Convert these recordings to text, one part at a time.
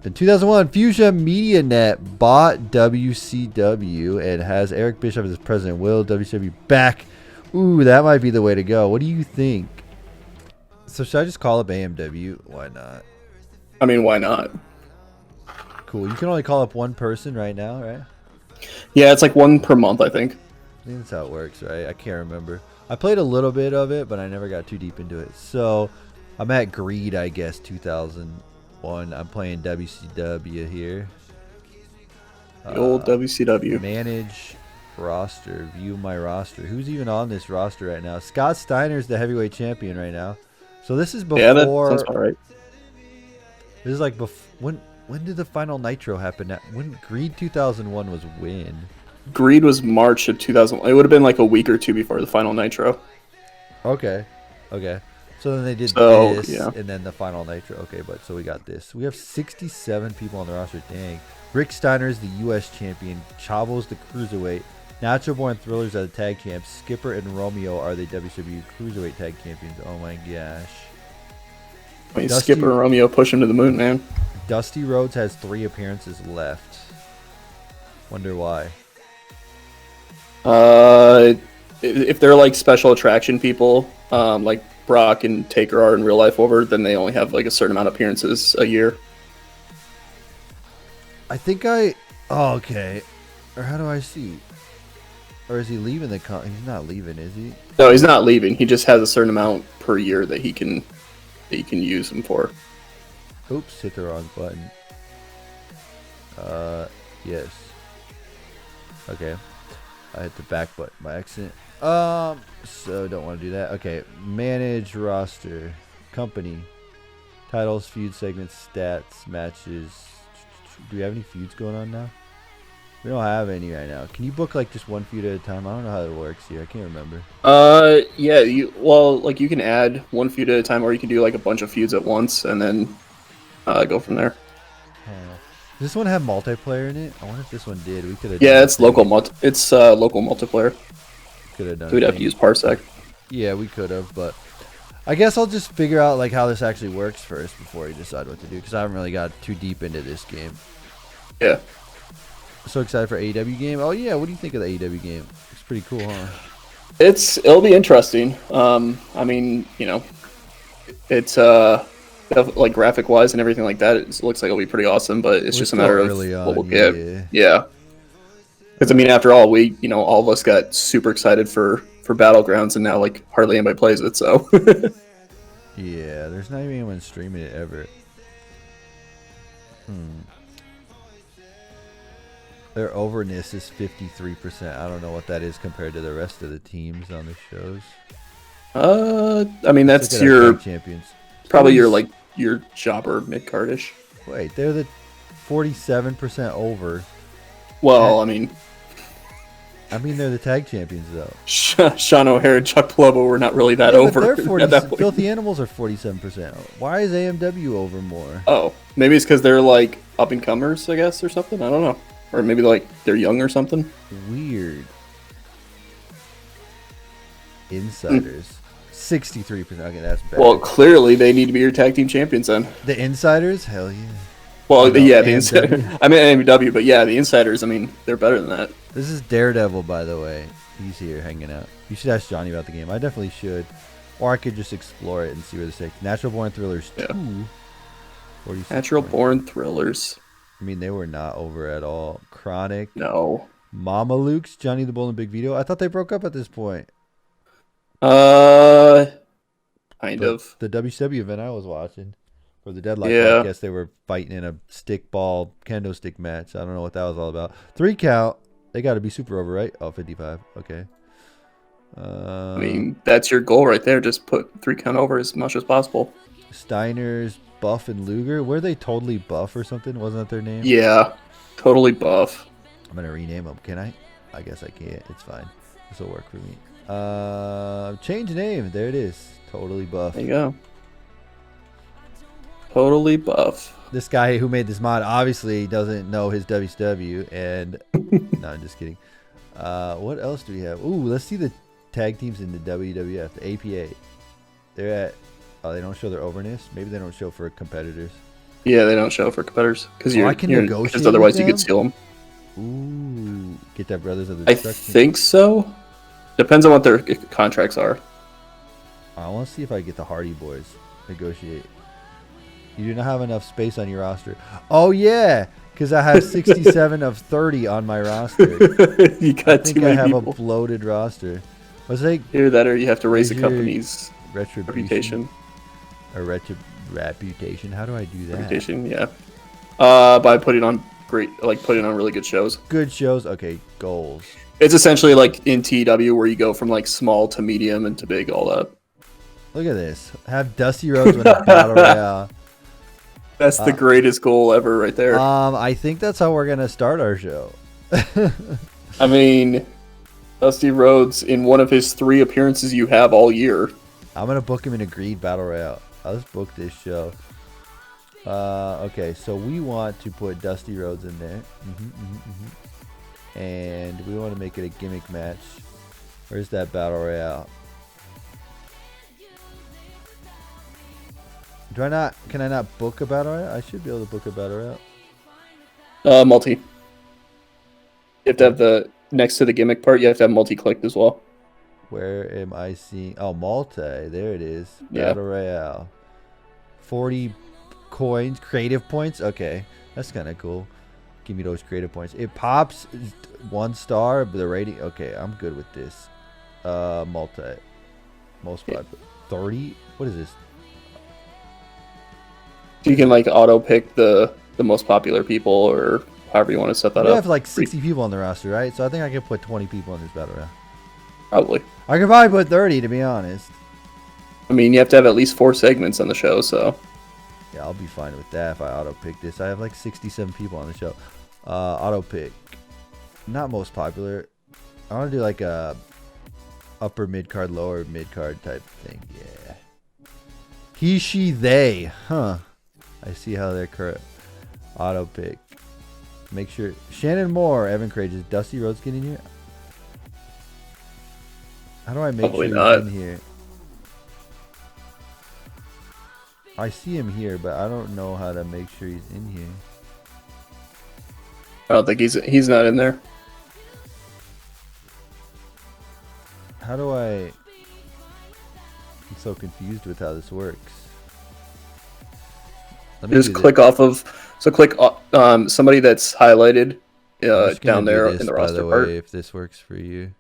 In 2001, Fuchsia MediaNet bought WCW and has Eric Bischoff as president. Will WCW back? Ooh, that might be the way to go. What do you think? So should I just call up AMW? Why not? I mean, why not? Cool. You can only call up one person right now, right? Yeah, it's like one per month, I think. I think that's how it works, right? I can't remember. I played a little bit of it, but I never got too deep into it. So I'm at Greed, I guess, 2001. I'm playing WCW here. The old WCW. Manage roster. View my roster. Who's even on this roster right now? Scott Steiner's the heavyweight champion right now. So this is before. Yeah, that sounds about right. This is like before. When did the final Nitro happen? When Greed 2001 was when? Greed was March of 2000. It would have been like a week or two before the final Nitro. Okay. So then they did this, yeah. and then the final Nitro. Okay, but so we got this. We have 67 people on the roster. Dang. Rick Steiner is the U.S. champion. Chavo's the cruiserweight. Natural Born Thrillers are the tag champs. Skipper and Romeo are the WCW cruiserweight tag champions. Oh my gosh. I mean, Skipper and Romeo push him to the moon, man. Dusty Rhodes has 3 appearances left. Wonder why. If they're like special attraction people, like Brock and Taker are in real life over, then they only have like a certain amount of appearances a year. I think oh, okay. Or how do I see? Or is he leaving the he's not leaving, is he? No, he's not leaving. He just has a certain amount per year that he can use them for. Oops, hit the wrong button. Yes. Okay. I hit the back button by accident. So don't want to do that. Okay. Manage roster. Company. Titles, feud segments, stats, matches. Do we have any feuds going on now? We don't have any right now. Can you book like just one feud at a time? I don't know how it works here. I can't remember. Yeah, you can add one feud at a time, or you can do like a bunch of feuds at once and then go from there. Does this one have multiplayer in it? I wonder if this one did. We could have. Yeah, it's local local multiplayer. Could have done. So we'd have to use Parsec. Yeah, we could have, but I guess I'll just figure out like how this actually works first before you decide what to do, because I haven't really got too deep into this game. Yeah. So excited for AEW game. Oh yeah, what do you think of the AEW game? It's pretty cool, huh? It'll be interesting. I mean, it's like graphic wise and everything like that. It looks like it'll be pretty awesome, but it's just a matter of what we'll get. Yeah. Because I mean, after all, all of us got super excited for Battlegrounds, and now like hardly anybody plays it. So. Yeah, there's not even anyone streaming it ever. Their overness is 53%. I don't know what that is compared to the rest of the teams on the shows. I mean, that's your champions. Probably your jobber mid-cardish. Wait, they're the 47% over. Well, I mean, they're the tag champions though. Sean O'Hare and Chuck Palumbo were not really that over. They're 40, Filthy Animals are 47%. Why is AMW over more? Oh, maybe it's because they're like up and comers, I guess, or something. I don't know. Or maybe they're young or something. Weird. Insiders. 63%. Okay, that's better. Well, clearly they need to be your tag team champions then. The Insiders? Hell yeah. Well, yeah, the Insiders. I mean, AMW, but yeah, the Insiders, I mean, they're better than that. This is Daredevil, by the way. He's here hanging out. You should ask Johnny about the game. I definitely should. Or I could just explore it and see where this takes. Natural Born Thrillers 2. Yeah. Natural Born Thrillers. I mean, they were not over at all. Chronic. No. Mama Luke's, Johnny the Bull and Big Vito. I thought they broke up at this point. Kind of. The WCW event I was watching for the Deadlock. Yeah. I guess they were fighting in a stick ball kendo stick match. I don't know what that was all about. 3 count. They got to be super over, right? Oh, 55. Okay. I mean, that's your goal right there. Just put 3 count over as much as possible. Steiner's, Buff, and Luger. Were they totally buff or something? Wasn't that their name? Yeah. Totally buff. I'm going to rename them. Can I? I guess I can't. It's fine. This will work for me. Change name. There it is. Totally buff. There you go. Totally buff. This guy who made this mod obviously doesn't know his WCW, and no, I'm just kidding. What else do we have? Ooh, let's see the tag teams in the WWF, the APA. They're at. Oh, they don't show their overness. Maybe they don't show for competitors. Yeah, they don't show for competitors because I can negotiate because otherwise with you could steal them. Ooh, get that Brothers of the I Destruction. think so. Depends on what their contracts are. I want to see if I get the Hardy Boys. Negotiate. You do not have enough space on your roster. Oh, yeah, because I have 67 of 30 on my roster. You got too many people. I have a bloated roster. Let's say either that or you have to raise the company's reputation. Or reputation. How do I do that? Reputation, yeah. By putting on really good shows. Good shows. Okay, goals. It's essentially like in TW where you go from like small to medium and to big, all that. Look at this. Have Dusty Rhodes win a battle royale. That's the greatest goal ever, right there. I think that's how we're gonna start our show. I mean, Dusty Rhodes in one of his 3 appearances you have all year. I'm gonna book him in a Greed battle royale. Let's book this show. Okay, so we want to put Dusty Rhodes in there. And we want to make it a gimmick match. Where's that battle royale? Can I not book a battle royale? I should be able to book a battle royale. Multi. You have to have the, next to the gimmick part, you have to have multi-clicked as well. Where am I seeing? Oh, multi. There it is. Battle royale. 40 coins, creative points. Okay, that's kind of cool. Give me those creative points. It pops 1 star, but the rating. Okay, I'm good with this. Multi. Most popular. 30. What is this? You can like auto pick the most popular people, or however you want to set that up. We have like 60 people on the roster, right? So I think I can put 20 people in this battle royale. Probably. I could probably put 30, to be honest. I mean, you have to have at least 4 segments on the show, so. Yeah, I'll be fine with that if I auto pick this. I have like 67 people on the show. Auto pick. Not most popular. I want to do like a upper mid card, lower mid card type thing. Yeah. He, she, they. Huh. I see how they're correct. Auto pick. Make sure. Shannon Moore, Evan Courageous, Dusty Rhodes get in here. How do I make sure he's in here? I see him here, but I don't know how to make sure he's in here. I don't think he's not in there. How do I? I'm so confused with how this works. Just click off of. So click somebody that's highlighted down there in the roster part. If this works for you.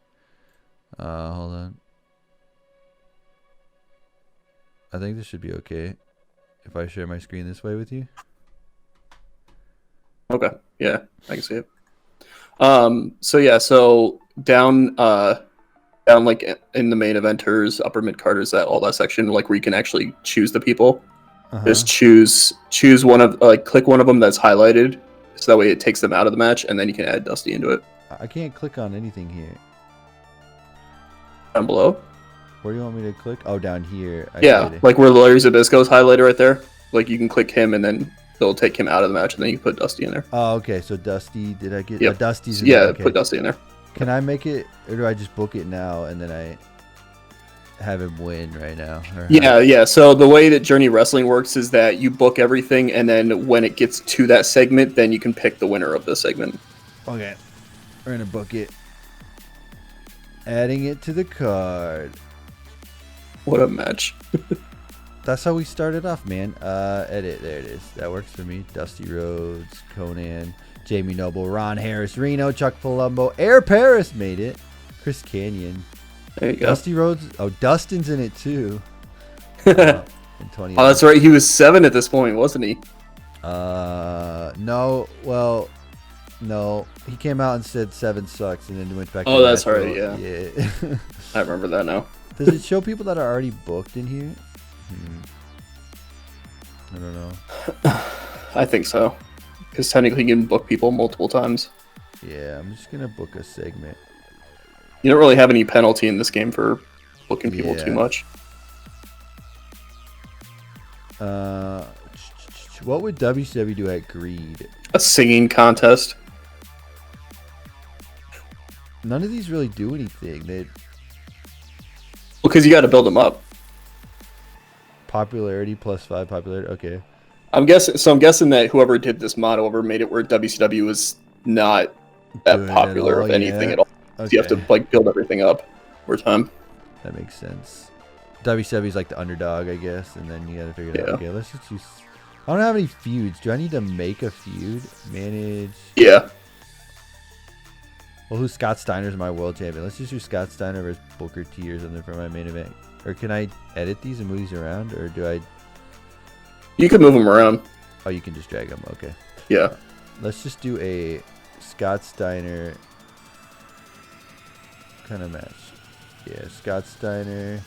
Hold on. I think this should be okay if I share my screen this way with you. Okay. Yeah, I can see it. So yeah, so down like in the main eventers, upper mid carders, that all that section, like where you can actually choose the people. Just choose one of click one of them that's highlighted, so that way it takes them out of the match, and then you can add Dusty into it. I can't click on anything here. Down below. Where do you want me to click? Oh, down here. Yeah, like where Larry Zbyszko's highlighted right there. Like you can click him, and then they'll take him out of the match, and then you can put Dusty in there. Oh, okay. So Dusty, did I get? Yep. Dusty's in there. Yeah, okay. Put Dusty in there. Can I make it, or do I just book it now and then I have him win right now? Yeah. So the way that Journey Wrestling works is that you book everything, and then when it gets to that segment, then you can pick the winner of the segment. Okay. We're gonna book it. Adding it to the card. What a match. That's how we started off, man. Edit. There it is. That works for me. Dusty Rhodes, Conan, Jamie Noble, Ron Harris, Reno, Chuck Palumbo, Air Paris made it. Chris Canyon. There you go. Dusty Rhodes. Oh, Dustin's in it too. In 20. Oh, that's right. He was 7 at this point, wasn't he? No. Well, no. He came out and said 7 sucks, and then went back. Oh, that's right. Yeah. Yeah. I remember that now. Does it show people that are already booked in here? I don't know. I think so. Because technically you can book people multiple times. Yeah, I'm just going to book a segment. You don't really have any penalty in this game for booking people too much. What would WCW do at Greed? A singing contest. None of these really do anything. Because you got to build them up. Popularity +5 popularity. Okay. I'm guessing that whoever did this model ever made it where WCW was not that popular of anything at all. Okay. So you have to like build everything up over time. That makes sense. WCW is like the underdog, I guess, and then you gotta figure it out. Okay, let's just use. I don't have any feuds. Do I need to make a feud? Manage. Yeah. Well, who's Scott Steiner's my world champion? Let's just do Scott Steiner versus Booker T or something for my main event. Or can I edit these and move these around, or do I? You can move them around. Oh, you can just drag them. Okay. Yeah. Let's just do a Scott Steiner kind of match. Yeah, Scott Steiner.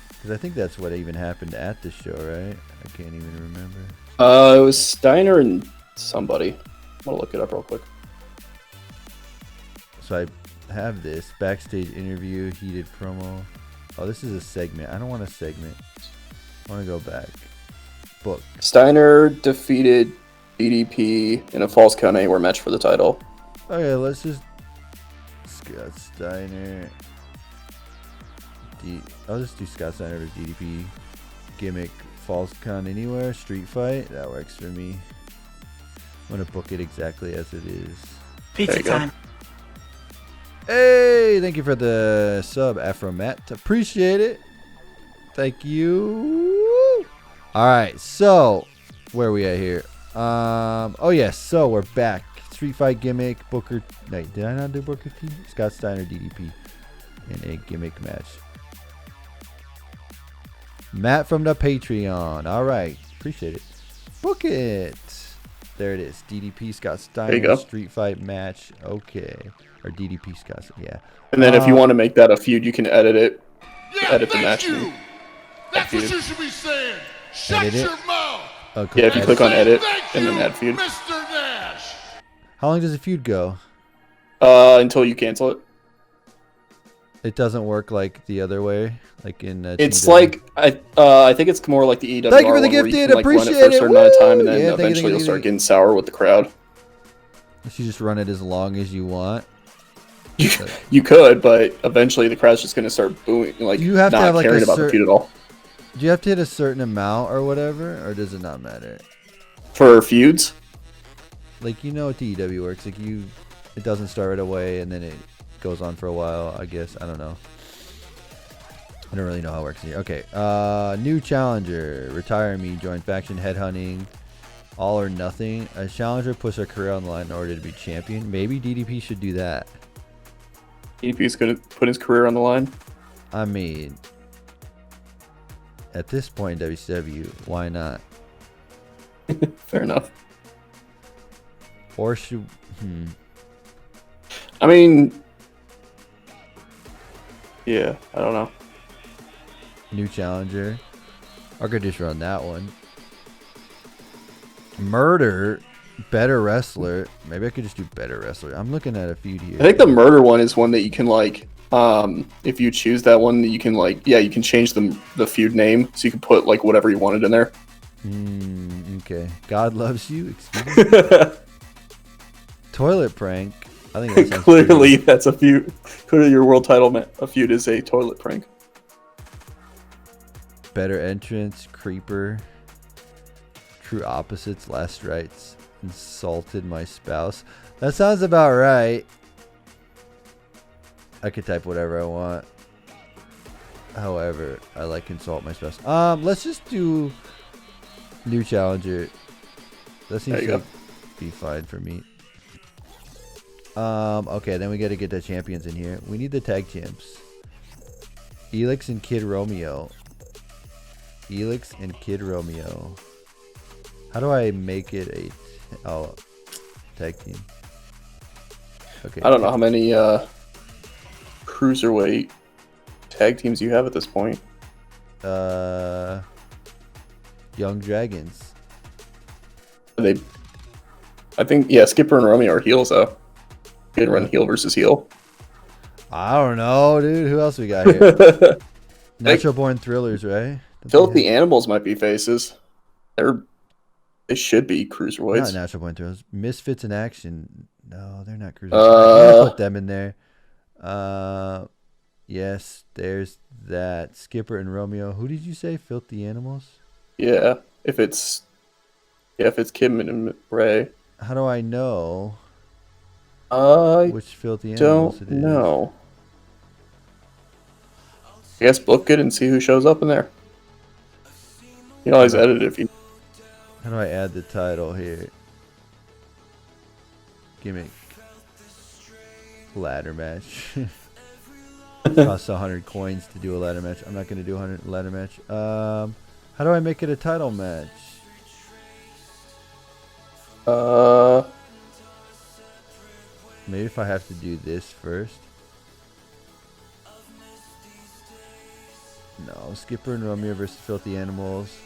Because I think that's what even happened at the show, right? I can't even remember. It was Steiner and somebody. I'm gonna look it up real quick. So I have this backstage interview, heated promo. Oh, this is a segment. I don't want a segment. I want to go back. Book. Steiner defeated DDP in a false count anywhere match for the title. Okay, let's just Scott Steiner. I'll just do Scott Steiner versus DDP. Gimmick, false count anywhere, street fight. That works for me. I'm gonna book it exactly as it is. Pizza time. Hey, thank you for the sub, Afro Matt. Appreciate it. Thank you. All right, so where are we at here? Oh yes, so we're back. Street fight gimmick, Booker. Wait, did I not do Booker T? Scott Steiner, DDP, in a gimmick match. Matt from the Patreon. All right, appreciate it. Book it. There it is. DDP Scott Steiner street fight match. Okay, or DDP Scott. Yeah. And then if you want to make that a feud, you can edit it. Yeah, edit the match. That's what you should be saying. Shut your mouth. Oh, cool. Yeah, if you click on edit and then add feud. Mr. Nash. How long does the feud go? Until you cancel it. It doesn't work like the other way, like in. It's like I think it's more like the EWR Thank you for the one where gifted. you can, like, Appreciate run it for a certain amount of time, and then Yeah, eventually you'll start getting sour with the crowd. You just run it as long as you want. You could, but eventually the crowd's just gonna start booing, like You have to not have, like, caring a about the feud at all. Do you have to hit a certain amount or whatever, or does it not matter? For feuds, Like, you know how TEW works. Like, it doesn't start right away, and then it goes on for a while. I guess I don't know. I don't really know how it works here. Okay, new challenger. Retire me. Join faction headhunting. All or nothing. A challenger puts their career on the line in order to be champion. Maybe DDP should do that. DDP's gonna put his career on the line. I mean, at this point in WCW, why not? Fair enough. Or should... I mean, yeah, I don't know. New challenger. I could just run that one. Murder. Better wrestler. Maybe I could just do better wrestler. I'm looking at a feud here. I think the murder one is one that you can like. If you choose that one, you can like, yeah, you can change the feud name, so you can put like whatever you wanted in there. Okay. God loves you. Excuse me. Toilet prank. I think that sounds Clearly, that's a feud. Clearly, your world title a feud is a toilet prank. Better entrance. Creeper. True opposites. Last rights. Insulted my spouse. That sounds about right. I could type whatever I want. However, I like insult my spouse. Let's just do new challenger. That seems to be fine for me. Okay, then we got to get the champions in here. We need the tag champs. Elix and Kid Romeo. Elix and Kid Romeo. How do I make it a tag team? Okay. I don't know how many cruiserweight tag teams you have at this point. Young Dragons. I think, yeah, Skipper and Romeo are heels though. You can run heel versus heel. I don't know, dude. Who else we got here? Natural Born Thrillers, right? Filthy Animals might be faces. They should be cruiserweights. Not Natural Born Thrillers. Misfits in Action. No, they're not cruiserweights. I put them in there. Yes, there's that. Skipper and Romeo. Who did you say? Filthy Animals? Yeah. If it's Yeah, if it's Kim and Ray. How do I know I which filthy animals don't it is? know. I guess book it and see who shows up in there. You can always edit it if you. How do I add the title here? Gimmick. Ladder match. Costs 100 coins to do a ladder match. I'm not going to do a 100 ladder match. How do I make it a title match? Maybe if I have to do this first. No, Skipper and Romeo versus Filthy Animals.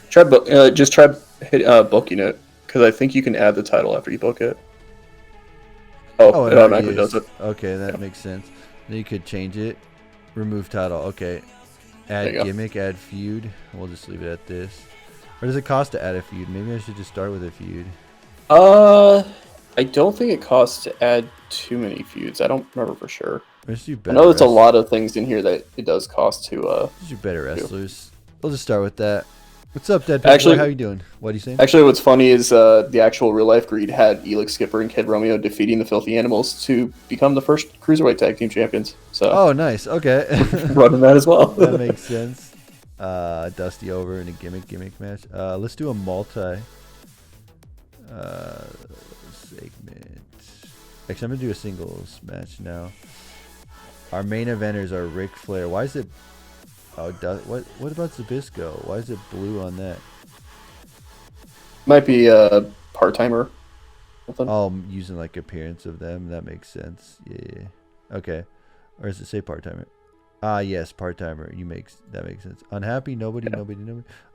Just try booking it, because I think you can add the title after you book it. Oh, it automatically does it. Okay, that makes sense. Then you could change it. Remove title. Okay. Add gimmick, add feud. We'll just leave it at this. Or does it cost to add a feud? Maybe I should just start with a feud. I don't think it costs to add too many feuds. I don't remember for sure. I know there's a lot of things in here that it does cost to do better wrestlers. We'll just start with that. What's up, Deadpan? Actually, how you doing? What are you saying? Actually, what's funny is the actual real life Greed had Elix, Skipper, and Kid Romeo defeating the Filthy Animals to become the first Cruiserweight Tag Team Champions. So oh, nice. Okay. Running that as well. That makes sense. Dusty over in a gimmick match. Let's do a multi segment. Actually, I'm going to do a singles match now. Our main eventers are Ric Flair. Why is it... Oh, what about Zbyszko? Why is it blue on that? Might be a part-timer. Oh, I'm using like appearance of them. That makes sense. Yeah. Okay. Or does it say part-timer? Ah, yes, part-timer. That makes sense. Unhappy? Nobody.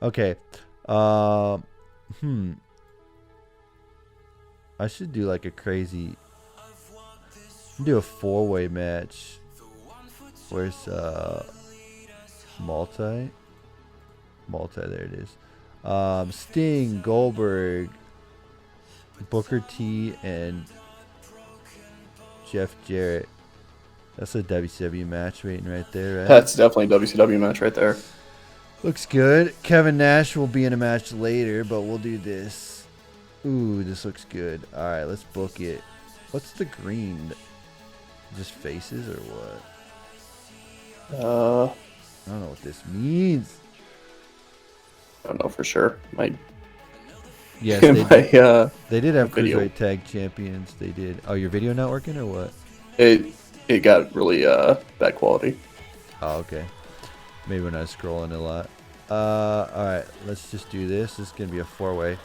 Okay. I should do like a crazy... do a 4-way match. Where's multi, there it is. Sting, Goldberg, Booker T, and Jeff Jarrett. That's a WCW match waiting right there, right? That's definitely a WCW match right there. Looks good. Kevin Nash will be in a match later, but we'll do this. Ooh, this looks good. All right, let's book it. What's the green? Just faces or what? I don't know what this means. I don't know for sure. Yes, they did have Cruiserweight Tag Champions. They did. Oh, your video not working or what? It got really bad quality. Oh, okay. Maybe when I was scrolling a lot. All right, let's just do this. This is gonna be a 4-way.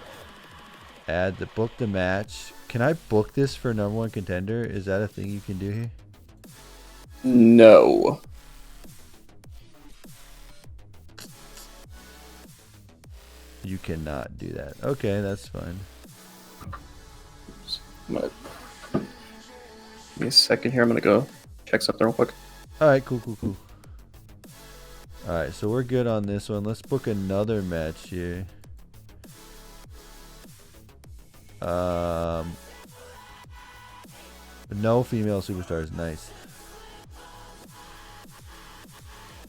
Book the match. Can I book this for #1 contender? Is that a thing you can do here? No. You cannot do that. Okay, that's fine. Give me a second here. I'm gonna go check something real quick. All right, cool. All right, so we're good on this one. Let's book another match here. No female superstars. Nice.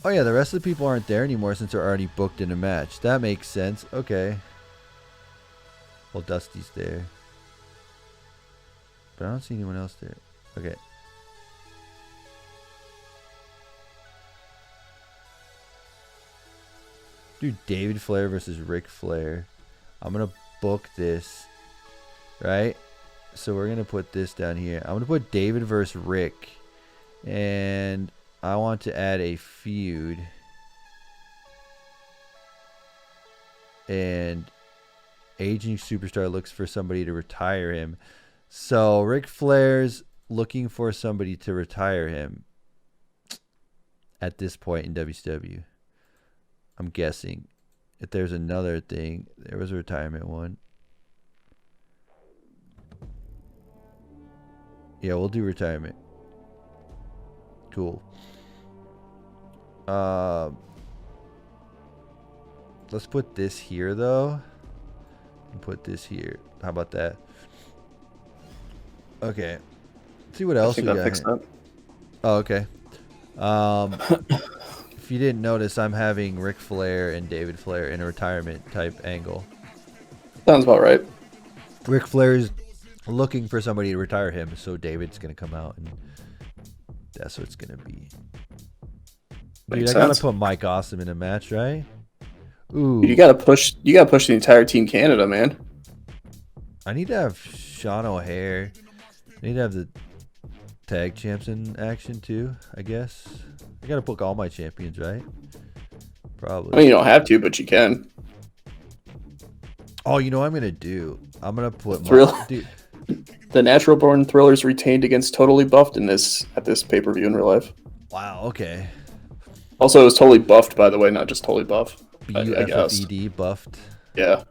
Oh yeah, the rest of the people aren't there anymore since they're already booked in a match. That makes sense. Okay. Well, Dusty's there. But I don't see anyone else there. Okay. Dude, David Flair versus Ric Flair. I'm going to book this. Right? So we're going to put this down here. I'm going to put David versus Rick. And I want to add a feud. And aging superstar looks for somebody to retire him. So Ric Flair's looking for somebody to retire him at this point in WCW. I'm guessing. If there's another thing, there was a retirement one. Yeah, we'll do retirement. Cool. Let's put this here though. And put this here. How about that? Okay. Let's see what else we got here. Oh, okay. If you didn't notice, I'm having Ric Flair and David Flair in a retirement type angle. Sounds about right. Ric Flair's looking for somebody to retire him, so David's gonna come out, and that's what it's gonna be. Dude, I gotta put Mike Awesome in a match, right? Ooh, dude, you gotta push the entire Team Canada, man. I need to have Sean O'Hare. I need to have the tag champs in action too, I guess. I gotta book all my champions, right? Probably. I mean, you don't have to, but you can. Oh, you know what I'm gonna do? I'm gonna put dude. The Natural Born Thrillers retained against Totally Buffed at this pay-per-view in real life. Wow, okay. Also, it was totally buffed, by the way, not just totally buff. B-U-F-F-E-D, buffed. Yeah,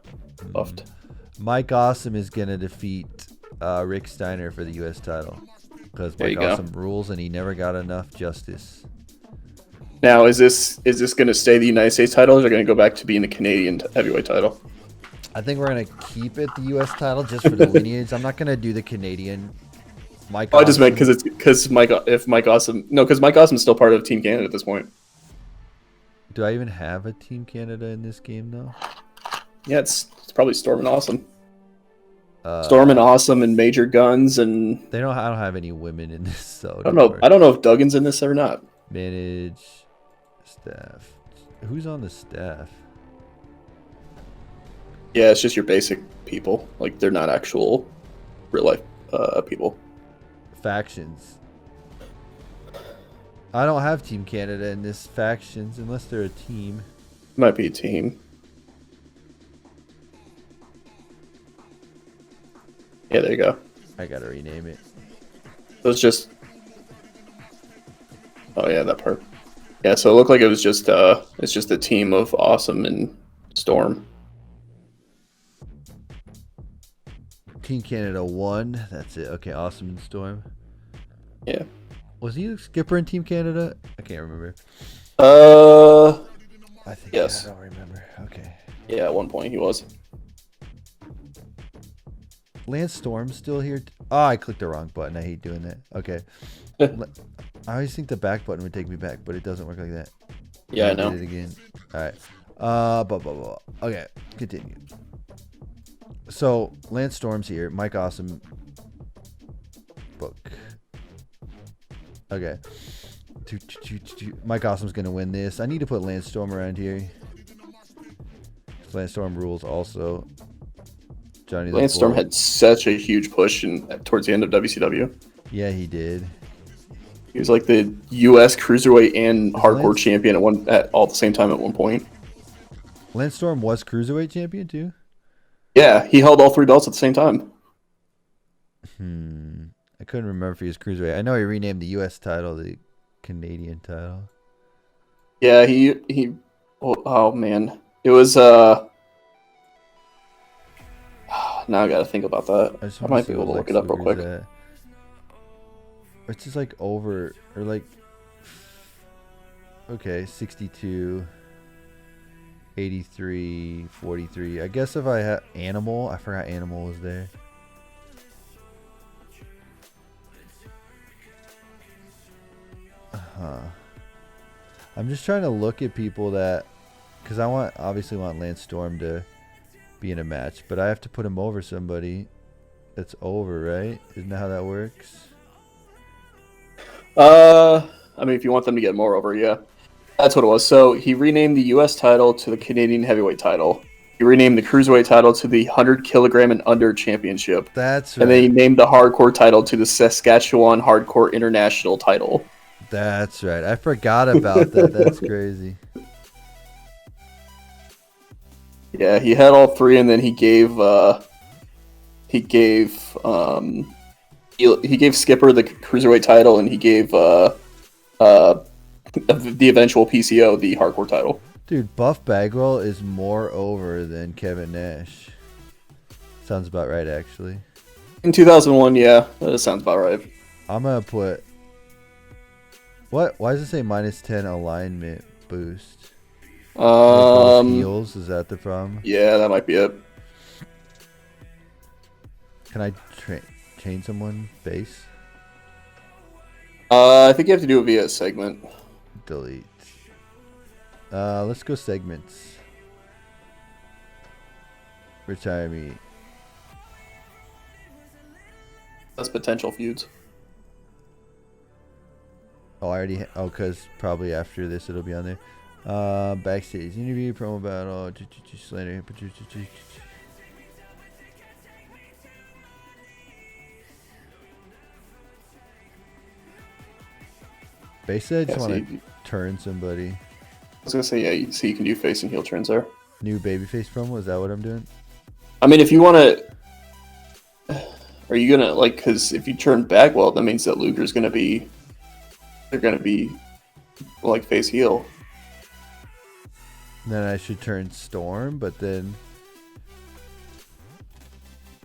buffed. Mike Awesome is gonna defeat Rick Steiner for the U.S. title because Mike Awesome rules, and he never got enough justice. Now, is this going to stay the United States title, or is it going to go back to being the Canadian heavyweight title? I think we're going to keep it the U.S. title just for the lineage. I'm not going to do the Canadian. Mike Awesome. I just meant because Mike Awesome's still part of Team Canada at this point. Do I even have a Team Canada in this game though? Yeah, it's probably Storm and Awesome. Storm and Awesome and Major Guns and I don't have any women in this, so I don't know if Duggan's in this or not. Manage staff. Who's on the staff? Yeah, it's just your basic people. Like, they're not actual real life people. Factions. I don't have Team Canada in this factions unless they're a team. Might be a team. Yeah, there you go. I gotta rename it. So it's just. Oh yeah, that part. Yeah, so it looked like it was just it's just a team of Awesome and Storm. Team Canada 1. That's it. Okay, Awesome and Storm. Yeah. Was he a skipper in Team Canada? I can't remember. I think yes. I don't remember. Okay. Yeah, at one point he was. Lance Storm's still here. Oh, I clicked the wrong button. I hate doing that. Okay. I always think the back button would take me back, but it doesn't work like that. Yeah, I know. Did it again. All right. Blah, blah, blah. Okay, continue. So, Lance Storm's here. Mike Awesome. Book. Okay. Mike Awesome's going to win this. I need to put Lance Storm around here. Lance Storm rules also. Johnny Lance Storm had such a huge push towards the end of WCW. Yeah, he did. He was like the U.S. Cruiserweight and Hardcore champion at all at the same time at one point. Lance Storm was Cruiserweight champion too? Yeah, he held all three belts at the same time. I couldn't remember if he was Cruiserweight. I know he renamed the U.S. title the Canadian title. Yeah, he. Oh man, it was Now I gotta think about that. I might be able to look it up real quick. It's just like over or like. Okay, 62, 83, 43. I guess if I had Animal, I forgot Animal was there. I'm just trying to look at people that, because I obviously want Lance Storm to be in a match, but I have to put him over somebody that's over, right? Isn't that how that works? I mean, if you want them to get more over, yeah. That's what it was. So he renamed the U.S. title to the Canadian Heavyweight title. He renamed the Cruiserweight title to the 100 kilogram and under championship. That's right. And then he named the Hardcore title to the Saskatchewan Hardcore International title. That's right. I forgot about that. That's crazy. Yeah, he had all three, and then he gave Skipper the Cruiserweight title, and he gave the eventual PCO the Hardcore title. Dude, Buff Bagwell is more over than Kevin Nash. Sounds about right, actually. In 2001, yeah, that sounds about right. I'm gonna put. What? Why does it say -10 alignment boost? Heels, is that the problem? Yeah, that might be it. Can I change someone face? I think you have to do it via a segment. Delete. Let's go segments. Retire me. That's potential feuds. Oh, I already. Because probably after this it'll be on there. Backstage interview, promo battle, slander. Basically, I just want to turn somebody. I was gonna say, yeah. You can do face and heel turns there. New babyface promo. Is that what I'm doing? I mean, if you want to, are you gonna like? Because if you turn Bagwell, that means that Luger's gonna be. They're gonna be like face heel. Then I should turn Storm, but then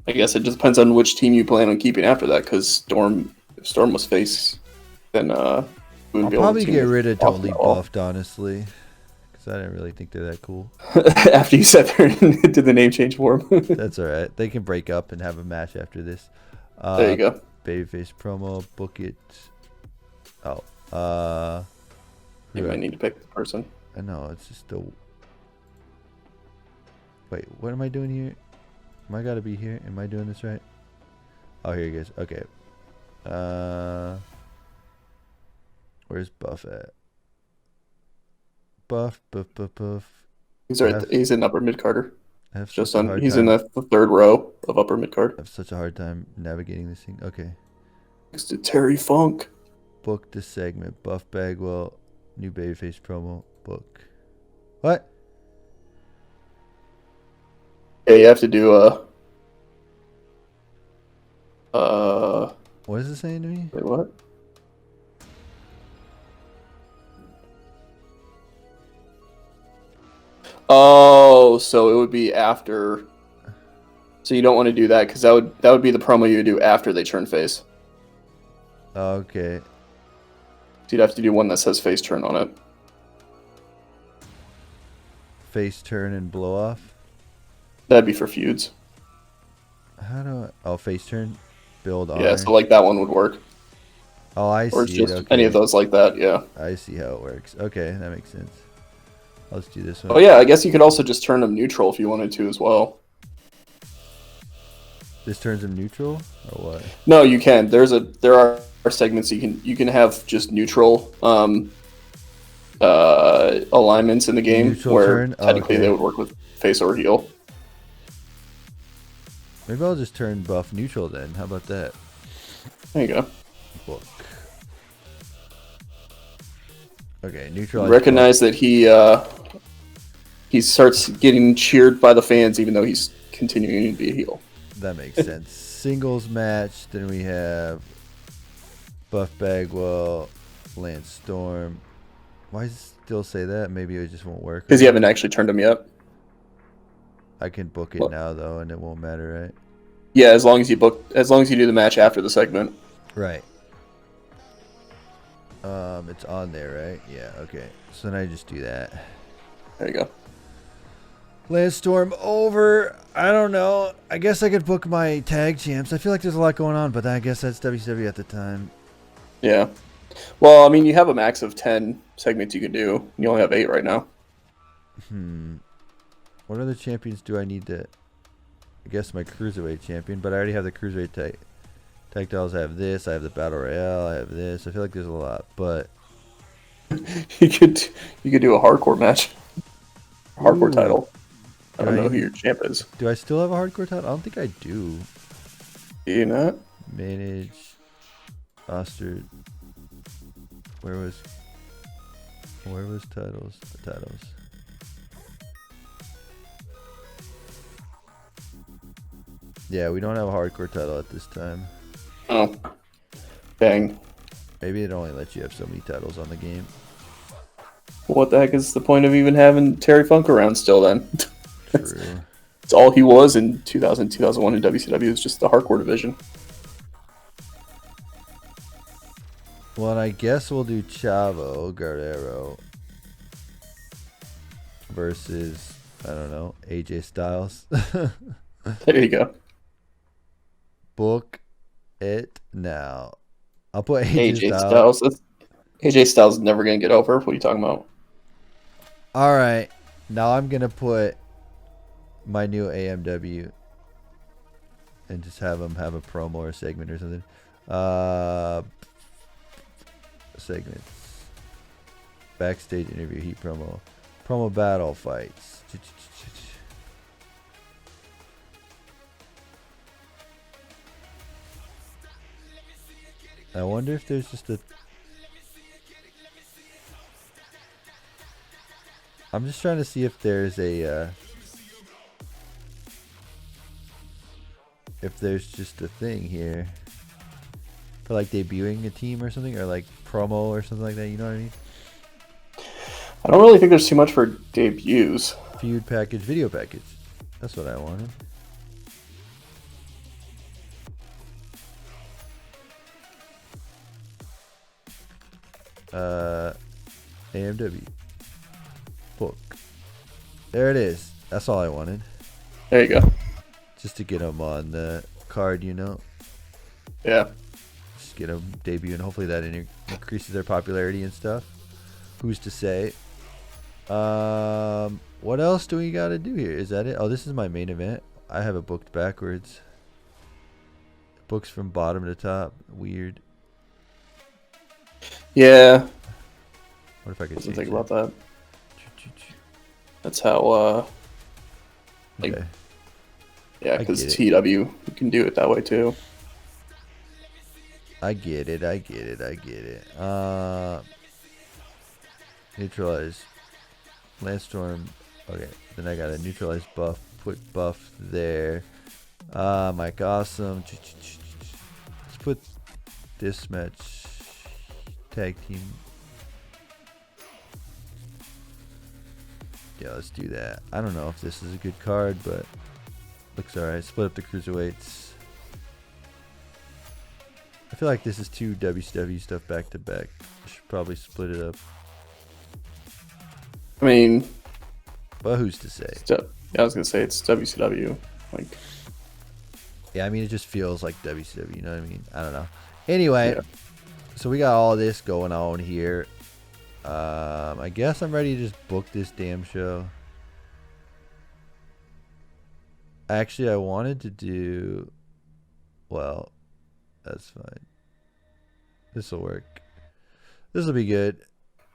I guess it just depends on which team you plan on keeping after that. Because if Storm was face, then I'll probably get rid of Totally Buffed, honestly, because I didn't really think they're that cool. After you sat there and did the name change for them. That's all right. They can break up and have a match after this. There you go. Babyface promo, book it. Oh, you might need to pick the person. I know, it's just the. Wait, what am I doing here? Am I gotta be here? Am I doing this right? Oh, here he is. Okay. Where's Buff at? Buff. He's right. He's in upper mid Carter. He's in the third row of upper mid card. I have such a hard time navigating this thing. Okay. Next to Terry Funk. Book the segment. Buff Bagwell. New babyface promo. Book. What? Yeah, you have to do What is it saying to me? Wait, what? Oh, so it would be after. So you don't want to do that because that would be the promo you would do after they turn face. Okay. So you'd have to do one that says face turn on it. Face turn and blow off. That'd be for feuds. How do I? Oh, face turn, build on. Yeah, so like that one would work. Oh, I see. Or just okay. any of those like that. Yeah. I see how it works. Okay, that makes sense. Let's do this one. Oh yeah, I guess you could also just turn them neutral if you wanted to as well. This turns them neutral, or what? No, you can. There are segments you can have just neutral alignments in the game Neutral where turn? technically Okay. they would work with face or heel. Maybe I'll just turn Buff neutral then. How about that? There you go. Book. Okay, neutral. Recognize that he starts getting cheered by the fans even though he's continuing to be a heel. That makes sense. Singles match. Then we have Buff Bagwell, Lance Storm. Why does it still say that? Maybe it just won't work. Because you haven't actually turned him yet. I can book it now though, and it won't matter, right? Yeah, as long as you do the match after the segment. Right. It's on there, right? Yeah. Okay. So then I just do that. There you go. Lance Storm over. I don't know. I guess I could book my tag champs. I feel like there's a lot going on, but I guess that's WCW at the time. Yeah. Well, I mean, you have a max of 10 segments you can do. You only have 8 right now. What other champions do I need to... I guess my Cruiserweight champion, but I already have the Cruiserweight tag titles. I have this. I have the Battle Royale. I have this. I feel like there's a lot, but... you could do a hardcore match. Hardcore title. I don't know who your champ is. Do I still have a hardcore title? I don't think I do. Do you not? Manage. Oster. Where was titles? The titles. Yeah, we don't have a hardcore title at this time. Oh. Dang. Maybe it only lets you have so many titles on the game. What the heck is the point of even having Terry Funk around still then? True. It's all he was in 2000, 2001 in WCW. It was just the hardcore division. Well, and I guess we'll do Chavo Guerrero versus, I don't know, AJ Styles. There you go. Book it now. I'll put AJ Styles. AJ Styles is never going to get over. What are you talking about? All right. Now I'm going to put my new AMW and just have them have a promo or a segment or something. Segments. Backstage interview, heat promo. Promo battle fights. I wonder if there's just a... I'm just trying to see if there's a... if there's just a thing here. For like debuting a team or something. Or like promo or something like that. You know what I mean? I don't really think there's too much for debuts. Feud package, video package. That's what I wanted. AMW book. There it is. That's all I wanted. There you go. Just to get them on the card, you know. Yeah. Just get them debut, and hopefully that increases their popularity and stuff. Who's to say? What else do we got to do here? Is that it? Oh, this is my main event. I have it booked backwards. Books from bottom to top. Weird. Yeah. What if I could Doesn't think it? about that. That's how, like, okay. yeah, because TW, you can do it that way too. I get it. Neutralize. Landstorm. Okay, then I got a neutralize buff. Put buff there. Mike Awesome. Let's put this match. Tag team. Yeah, let's do that. I don't know if this is a good card, but looks alright. Split up the cruiserweights. I feel like this is 2 WCW stuff back to back. Should probably split it up. I mean, but who's to say? Yeah, I was gonna say it's WCW. Like, yeah, I mean it just feels like WCW. You know what I mean? I don't know. Anyway, yeah. So we got all this going on here. I guess I'm ready to just book this damn show. Actually, I wanted to do... Well, that's fine. This will work. This will be good.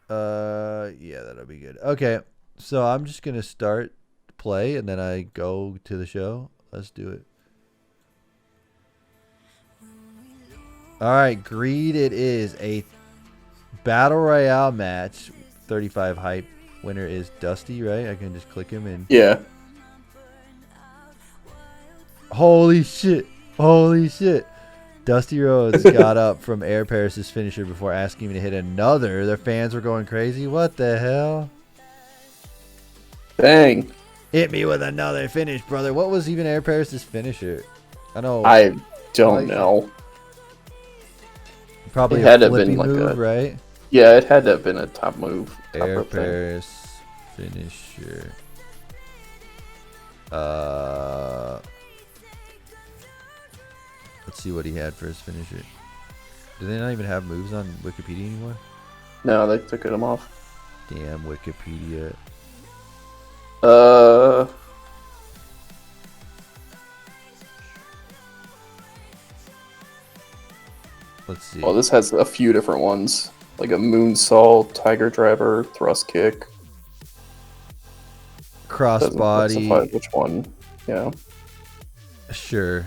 Yeah, that'll be good. Okay, so I'm just going to start play, and then I go to the show. Let's do it. Alright, Greed it is. A Battle Royale match. 35 hype. Winner is Dusty, right? I can just click him and... Yeah. Holy shit. Holy shit. Dusty Rhodes got up from Air Paris' finisher before asking me to hit another. Their fans were going crazy. What the hell? Dang. Hit me with another finish, brother. What was even Air Paris' finisher? I know. I don't know. Probably it had a to have been move, right? Yeah, it had to have been a top move. Air Paris finisher. Let's see what he had for his finisher. Do they not even have moves on Wikipedia anymore? No, they took them off. Damn Wikipedia. Let's see. Well, this has a few different ones, like a moonsault, tiger driver, thrust kick, crossbody. Which one? Yeah. Sure.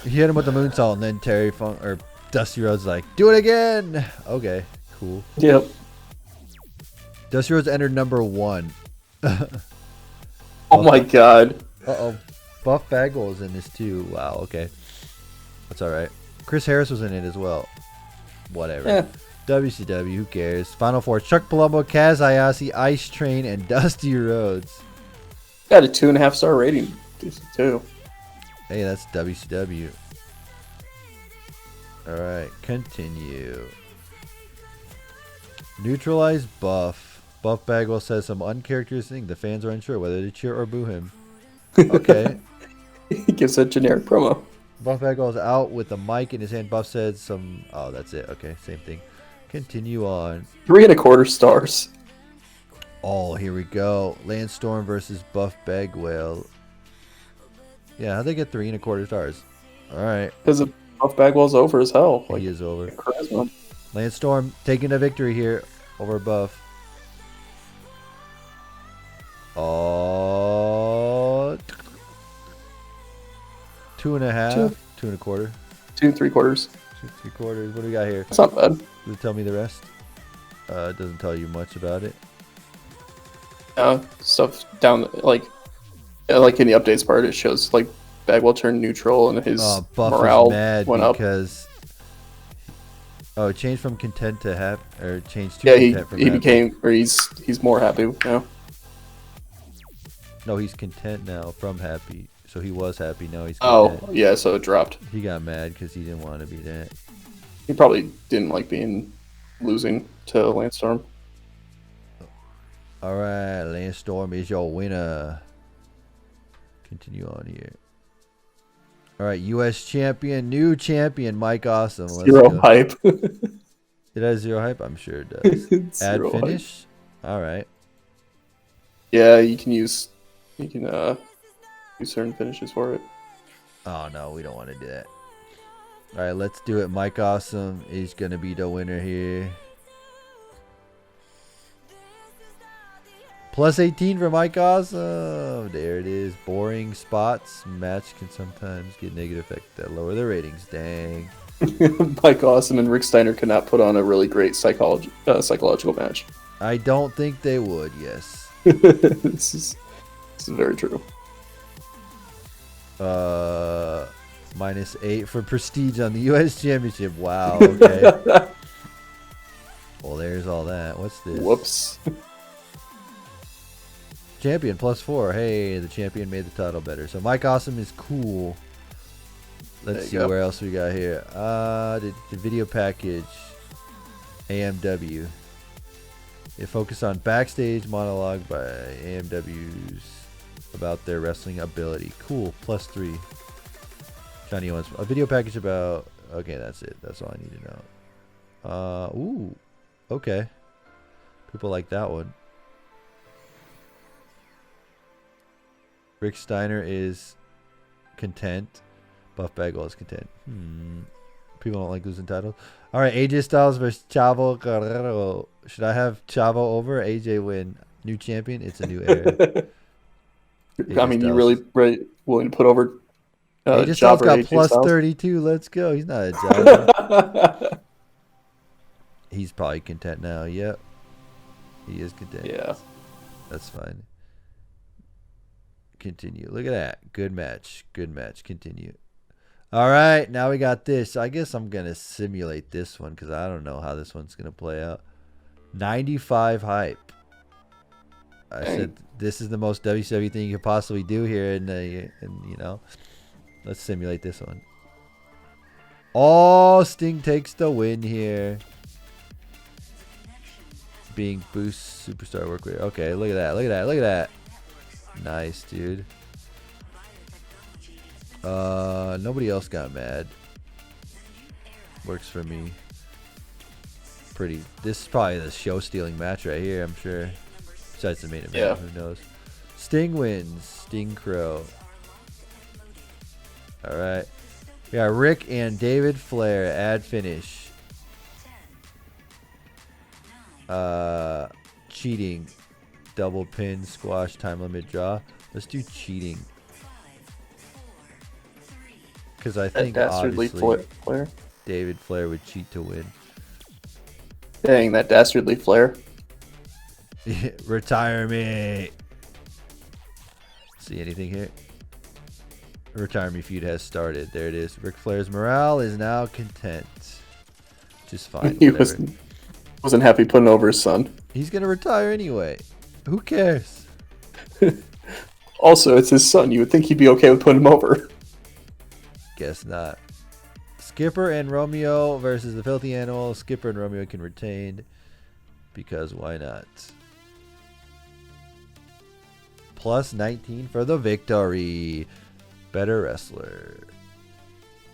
He hit him with the moonsault, and then Terry Funk or Dusty Rhodes like, do it again. Okay, cool. Yep. Dusty Rhodes entered number 1. Oh my god. Uh-oh. Buff Bagwell is in this too. Wow, okay. That's alright. Chris Harris was in it as well. Whatever. Yeah. WCW, who cares? Final Four, Chuck Palumbo, Kaz Ayasi, Ice Train, and Dusty Rhodes. Got a 2.5-star rating. Too. Hey, that's WCW. Alright, continue. Neutralize Buff. Buff Bagwell says some uncharacteristic thing. The fans are unsure whether to cheer or boo him. Okay. He gives a generic promo. Buff Bagwell's out with the mic in his hand. Buff said some... Oh, that's it. Okay, same thing. Continue on. 3.25 stars. Oh, here we go. Landstorm versus Buff Bagwell. Yeah, how'd they get 3 1/4 stars? All right. Because Buff Bagwell's over as hell. He is over. Charisma. Landstorm taking a victory here over Buff. Oh. 2.5. 2 1/4. 2 3/4. 2 3/4. What do we got here? That's not bad. Does it tell me the rest? It doesn't tell you much about it. Stuff down like in the updates part, it shows like Bagwell turned neutral and his Buff morale is mad went up. because it changed from content to happy, or changed to content from he happy. became, or he's more happy now. No, he's content now from happy. So he was happy, now he's content. Oh, yeah, so it dropped. He got mad because he didn't want to be that. He probably didn't like losing to Landstorm. All right, Landstorm is your winner. Continue on here. All right, U.S. champion, new champion, Mike Awesome. Let's Zero go. hype. It has 0 hype? I'm sure it does. Add finish? Hype. All right. Yeah, you can use certain finishes for it. Oh, no, we don't want to do that. All right, let's do it. Mike Awesome is going to be the winner here. Plus 18 for Mike Awesome. There it is. Boring spots. Match can sometimes get negative effect that lower the ratings. Dang. Mike Awesome and Rick Steiner could not put on a really great psychological match. I don't think they would, yes. This is very true. -8 for prestige on the U.S. Championship. Wow, okay. Well, there's all that. What's this? Whoops. Champion +4. Hey, the champion made the title better. So Mike Awesome is cool. Let's see where else we got here. The video package. AMW. It focused on backstage monologue by AMWs about their wrestling ability. Cool. +3. Johnny Owens. A video package about... Okay, that's it. That's all I need to know. Ooh. Okay. People like that one. Rick Steiner is content. Buff Bagwell is content. People don't like losing titles. All right, AJ Styles versus Chavo Guerrero. Should I have Chavo over? AJ win. New champion. It's a new era. I mean, you really willing to put over AJ Styles got +32. Let's go. He's not a Java. He's probably content now. Yep. He is content. Yeah. That's fine. Continue. Look at that. Good match. Good match. Continue. All right. Now we got this. I guess I'm going to simulate this one because I don't know how this one's going to play out. 95 hype. I said this is the most WCW thing you could possibly do here. And you know, let's simulate this one. Oh, Sting takes the win here. Being boost superstar workwear. Okay, look at that. Look at that. Look at that. Nice, dude. Nobody else got mad. Works for me. Pretty. This is probably the show-stealing match right here, I'm sure. Besides the main event, yeah. Who knows? Sting wins. Sting Crow. All right. We got Rick and David Flair. Add finish. Cheating. Double pin, squash, time limit, draw. Let's do cheating. Because I think obviously Flair. David Flair would cheat to win. Dang, that dastardly Flair. Retire me. See anything here? Retire me feud has started. There it is. Ric Flair's morale is now content. Just fine. He wasn't happy putting over his son. He's going to retire anyway. Who cares? Also, it's his son. You would think he'd be okay with putting him over. Guess not. Skipper and Romeo versus the Filthy Animal. Skipper and Romeo can retain. Because why not? Plus 19 for the victory. Better wrestler.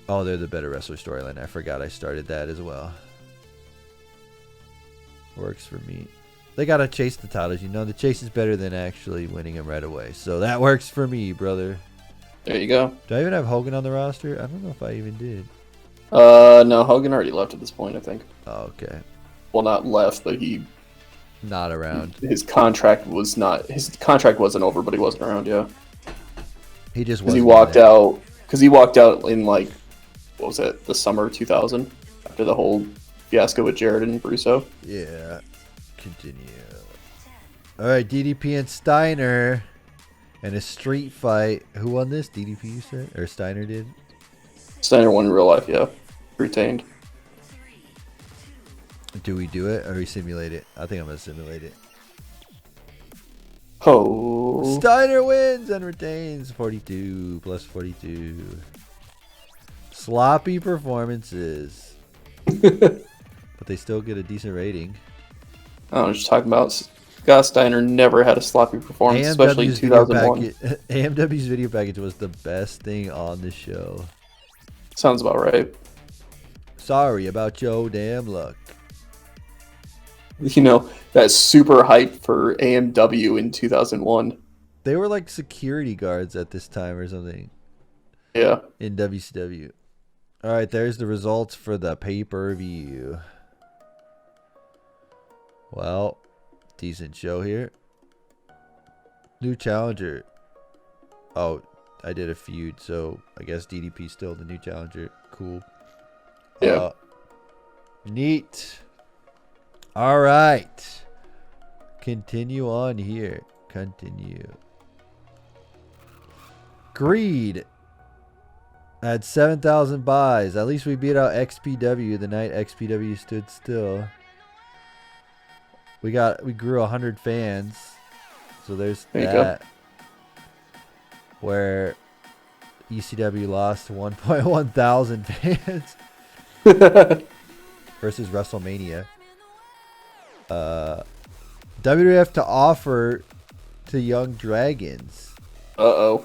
Oh, they're the better wrestler storyline. I forgot I started that as well. Works for me. They got to chase the titles. You know, the chase is better than actually winning them right away. So that works for me, brother. There you go. Do I even have Hogan on the roster? I don't know if I even did. No, Hogan already left at this point, I think. Oh, okay. Well, not left, but he... Not around. His contract wasn't over, but he wasn't around, yeah. He just wasn't. Because he walked out in, like, what was it, the summer of 2000? After the whole fiasco with Jarrett and Russo. Yeah. Continue. Alright, DDP and Steiner. And a street fight. Who won this? DDP, you said? Or Steiner did? Steiner won in real life, yeah. Retained. Do we do it or we simulate it? I think I'm going to simulate it. Oh. Steiner wins and retains 42 plus 42. Sloppy performances. But they still get a decent rating. I was just talking about Scott Steiner never had a sloppy performance, especially in 2001. AMW's video package was the best thing on the show. Sounds about right. Sorry about your damn luck. You know, that super hype for AMW in 2001. They were like security guards at this time or something. Yeah. In WCW. All right, there's the results for the pay-per-view. Well, decent show here. New challenger. Oh, I did a feud, so I guess DDP's still the new challenger. Cool. Yeah. Neat. All right. Continue on here. Continue. Greed had 7,000 buys. At least we beat out XPW the night XPW stood still. We grew 100 fans. So there's that. Where ECW lost 1.1 thousand fans versus WrestleMania. WWF to offer to Young Dragons. Uh-oh.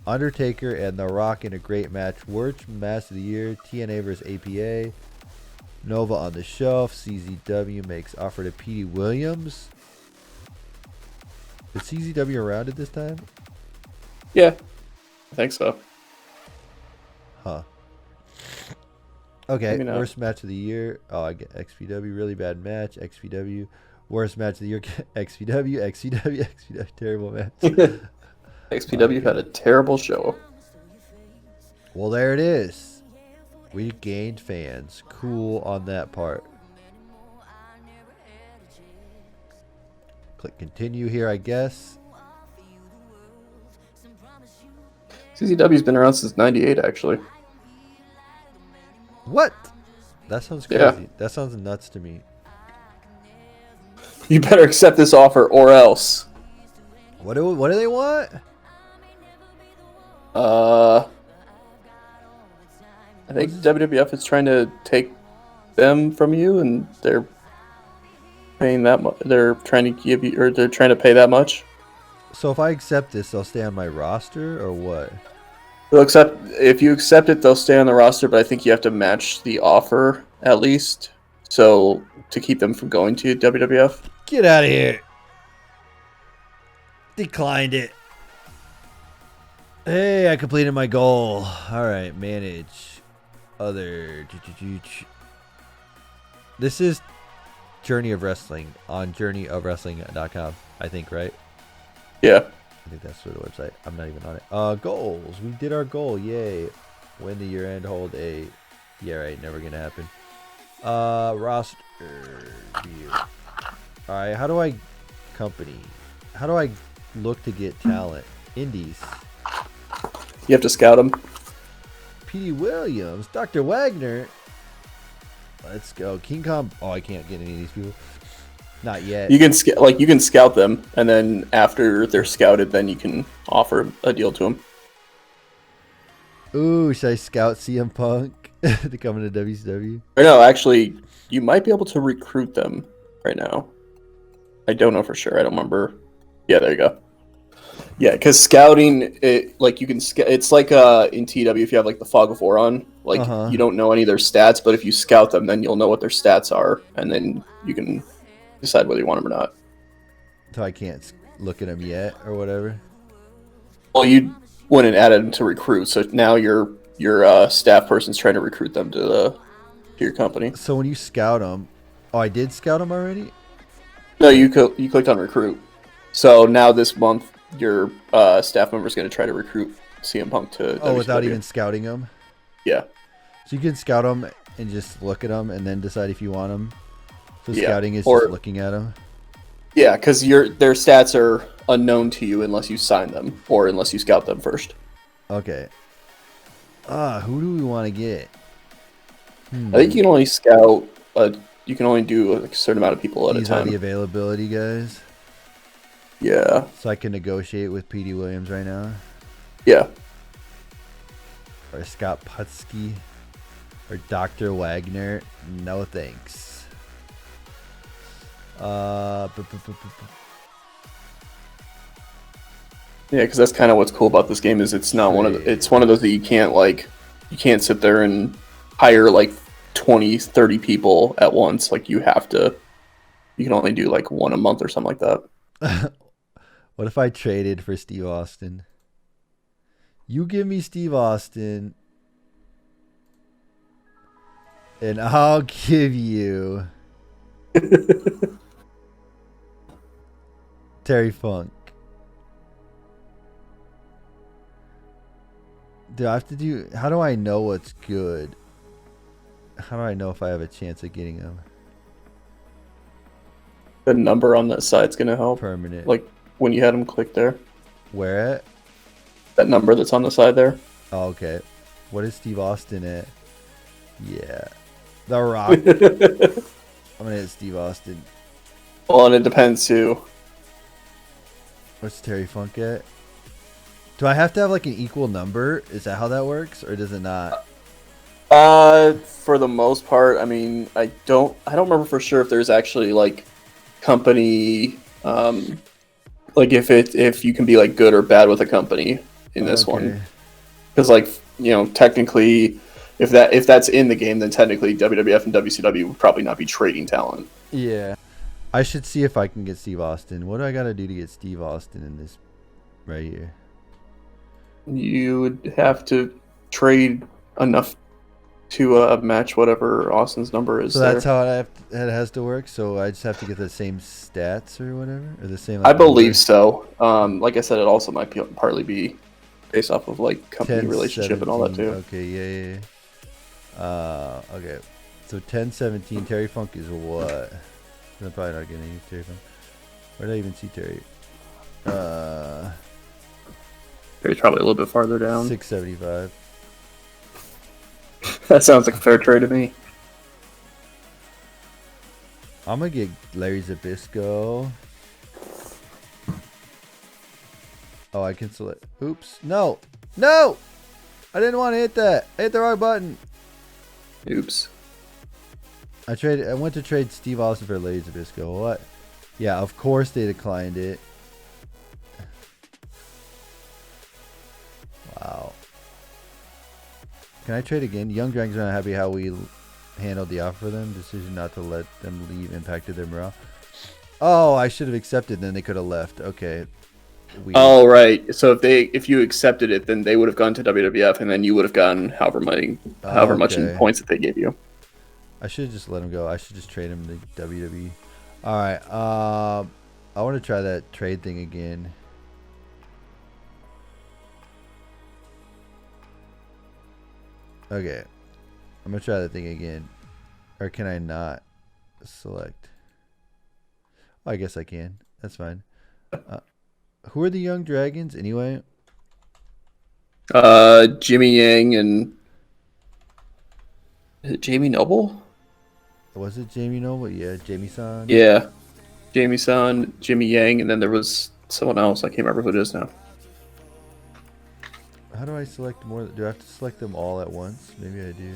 Undertaker and The Rock in a great match. Worst match of the year. TNA versus APA. Nova on the shelf. CZW makes offer to Petey Williams. Is CZW around at this time? Yeah, I think so. Huh. Okay, worst match of the year. Oh, I get XPW. Really bad match. XPW. Worst match of the year. XPW. XPW. Terrible match. XPW had a terrible show. Well, there it is. We gained fans. Cool on that part. Click continue here, I guess. CZW's been around since '98, actually. What? That sounds crazy. Yeah. That sounds nuts to me. You better accept this offer or else. What do they want? I think WWF is trying to take them from you, and they're paying that much. They're trying to give you, or they're trying to pay that much. So if I accept this, they'll stay on my roster, or what? If you accept it, they'll stay on the roster, but I think you have to match the offer at least, so to keep them from going to WWF. Get out of here. Declined it. Hey, I completed my goal. All right, manage. Other. This is Journey of Wrestling on journeyofwrestling.com, I think, right? Yeah. I think that's the website. I'm not even on it. Goals. We did our goal. Yay. Win the year end. Hold a. Yeah, right. Never gonna happen. Roster view. All right. How do I look to get talent? Indies. You have to scout them. Petey Williams, Dr. Wagner. Let's go. King Kong. Oh, I can't get any of these people. Not yet. You can scout them, and then after they're scouted, then you can offer a deal to them. Ooh, should I scout CM Punk to come into WCW? Or no, actually, you might be able to recruit them right now. I don't know for sure. I don't remember. Yeah, there you go. Yeah, because scouting, it's like in TW, if you have like the Fog of War on, like you don't know any of their stats, but if you scout them, then you'll know what their stats are, and then you can decide whether you want them or not. So I can't look at them yet, or whatever. Well, you went and added them to recruit, so now your staff person's trying to recruit them to your company. So when you scout them, oh, I did scout them already. No, you clicked on recruit. So now this month, your staff member is going to try to recruit CM Punk to. Oh, WCW. without even scouting them. Yeah. So you can scout them and just look at them, and then decide if you want them. So scouting is or, just looking at them. Yeah, because their stats are unknown to you unless you sign them or unless you scout them first. Okay. Who do we want to get? I think you can only scout. You can only do a certain amount of people at a time. These are the availability guys. Yeah. So I can negotiate with P.D. Williams right now. Yeah. Or Scott Putski. Or Dr. Wagner. No thanks. Yeah, because that's kind of what's cool about this game is it's not it's one of those that you can't sit there and hire like 20, 30 people at once. Like you can only do like one a month or something like that. What if I traded for Steve Austin? You give me Steve Austin, and I'll give you Terry Funk. Do I have to do? How do I know what's good? How do I know if I have a chance of getting him? The number on that side's gonna help. Permanent. Like when you had him click there. Where at? That number that's on the side there. Oh, okay. What is Steve Austin at? Yeah. The Rock. I'm gonna hit Steve Austin. Well, and it depends too. What's Terry Funk at? Do I have to have like an equal number? Is that how that works, or does it not? For the most part, I mean, I don't remember for sure if there's actually like company, like if you can be like good or bad with a company in this one, because like technically, if that's in the game, then technically WWF and WCW would probably not be trading talent. Yeah, I should see if I can get Steve Austin. What do I gotta do to get Steve Austin in this right here? You would have to trade enough to match whatever Austin's number is. So that's how it has to work. So I just have to get the same stats or whatever, or the same. Like, I believe so. Like I said, it also might partly be based off of like company relationship 17, and all that too. Okay, yeah. Okay. So 10-17. Terry Funk is what? I'm probably not getting any Terry Funk. Where did I even see Terry? Terry's probably a little bit farther down. 675. That sounds like a fair trade to me. I'm gonna get Larry Zbyszko. Oh, I can select. Oops. No. No! I didn't want to hit that. I hit the wrong button. Oops. I went to trade Steve Austin for Larry Zbyszko. What? Yeah, of course they declined it. Wow. Can I trade again? Young Dragons are not happy how we handled the offer for them. Decision not to let them leave impacted their morale. Oh, I should have accepted. Then they could have left. Okay. Oh, right. So if you accepted it, then they would have gone to WWF, and then you would have gotten however much in points that they gave you. I should just let him go. I should just trade him to WWE. All right. I want to try that trade thing again. Okay. I'm going to try that thing again. Or can I not select? Oh, I guess I can. That's fine. Who are the Young Dragons anyway? Jimmy Yang and... Is it Jamie Noble? Was it Jamie Noble? Yeah, Jamie-san. Yeah. Jamie-san, Jimmy Yang, and then there was someone else. I can't remember who it is now. How do I select more? Do I have to select them all at once? Maybe I do.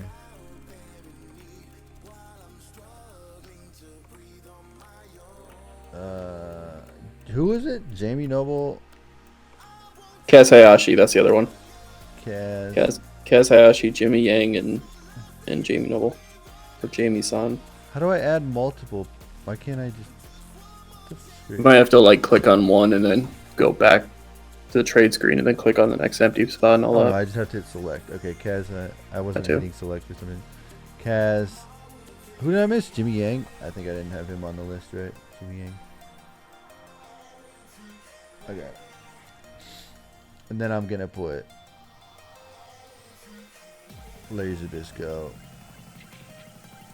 Who is it? Jamie Noble? Kaz Hayashi, that's the other one. Kaz Hayashi, Jimmy Yang, and Jamie Noble. Or Jamie-san. How do I add multiple? Why can't I just... You might have to like click on one and then go back to the trade screen and then click on the next empty spot and all that. No, I just have to hit select. Okay, Kaz, I wasn't hitting select for some reason. Kaz, who did I miss? Jimmy Yang? I think I didn't have him on the list, right? Jimmy Yang. Okay. And then I'm going to put Larry Zbyszko.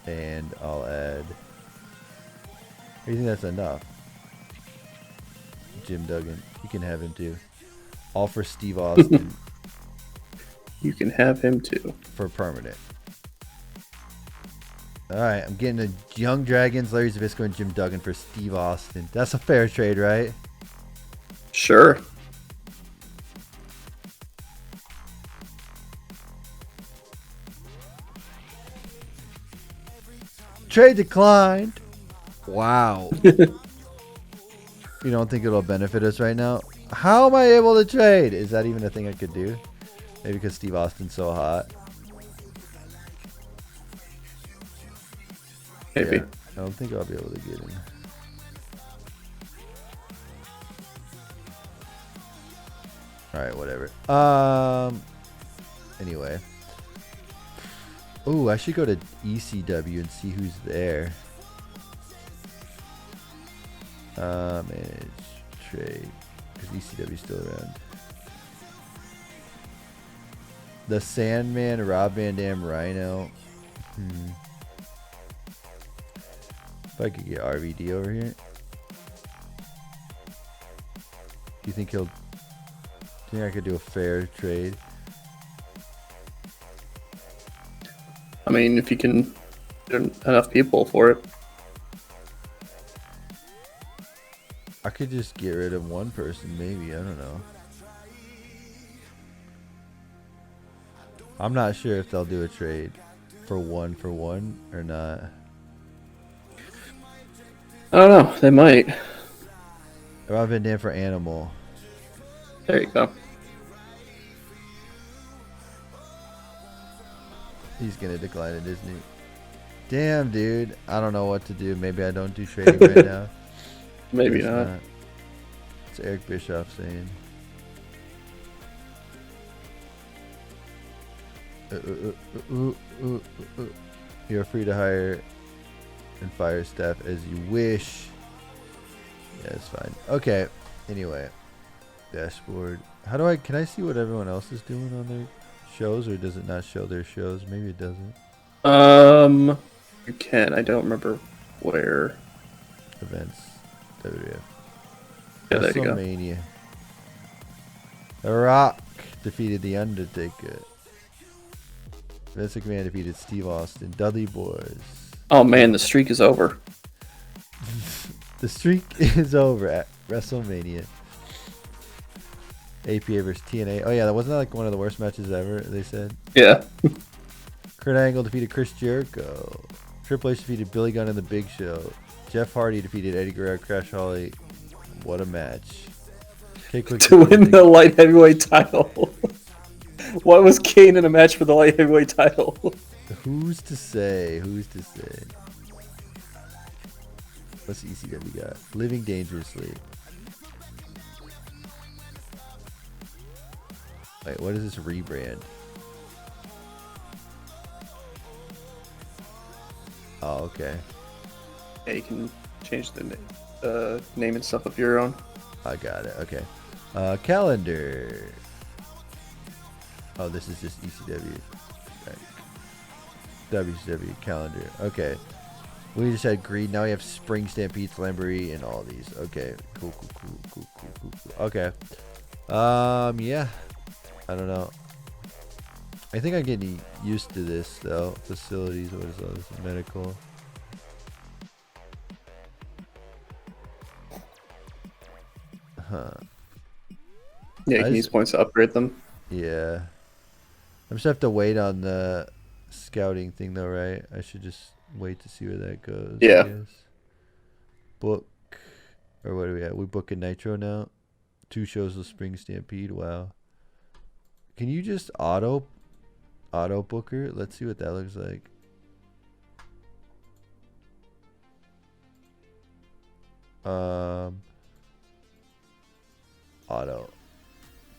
And I'll add... I think that's enough. Jim Duggan. You can have him too. All for Steve Austin. You can have him too. For permanent. Alright, I'm getting the Young Dragons, Larry Zbyszko, and Jim Duggan for Steve Austin. That's a fair trade, right? Sure. Trade declined. Wow. You don't think it'll benefit us right now? How am I able to trade? Is that even a thing I could do? Maybe because Steve Austin's so hot. Maybe. Yeah, I don't think I'll be able to get him. Alright, whatever. Anyway. Ooh, I should go to ECW and see who's there. Manage trade. Because ECW's still around. The Sandman, Rob Van Dam, Rhino. If I could get RVD over here. Do you think he'll... Do you think I could do a fair trade? I mean, if you can get enough people for it. I could just get rid of one person, maybe. I don't know. I'm not sure if they'll do a trade for one or not. I don't know. They might. Rob Van Dam for Animal. There you go. He's going to decline it, isn't he? Damn, dude. I don't know what to do. Maybe I don't do trading right now. Maybe not. It's Eric Bischoff saying. You're free to hire and fire staff as you wish. Yeah, it's fine. Okay. Anyway. Dashboard. How do can I see what everyone else is doing on their shows, or does it not show their shows? Maybe it doesn't. You can. I don't remember where. Events. WWF. Yeah, there you go. WrestleMania. The Rock defeated The Undertaker. Vince McMahon defeated Steve Austin. Dudley Boys. Oh man, the streak is over. The streak is over at WrestleMania. APA versus TNA. Oh yeah, that wasn't like one of the worst matches ever, they said. Yeah. Kurt Angle defeated Chris Jericho. Triple H defeated Billy Gunn in the Big Show. Jeff Hardy defeated Eddie Guerrero, Crash Holly. What a match. To win the light heavyweight title. Why was Kane in a match for the light heavyweight title? Who's to say? Who's to say? What's the ECW got? Living Dangerously. Wait, what is this rebrand? Oh, okay. Yeah, you can change the name and stuff of your own. I got it. Okay. Calendar. Oh, this is just ECW. Okay. WCW calendar. Okay. We just had Greed. Now we have Spring Stampede, Slamboree, and all these. Okay. Cool. Okay. Yeah. I don't know. I think I'm getting used to this though. Facilities. What is all this? Medical. Huh. Yeah, you can use points to upgrade them. Yeah. I'm just have to wait on the scouting thing though, right? I should just wait to see where that goes. Yeah. I guess. Book. Or what are we at? We booking Nitro now? 2 shows of Spring Stampede. Wow. Can you just auto booker? Let's see what that looks like. Auto.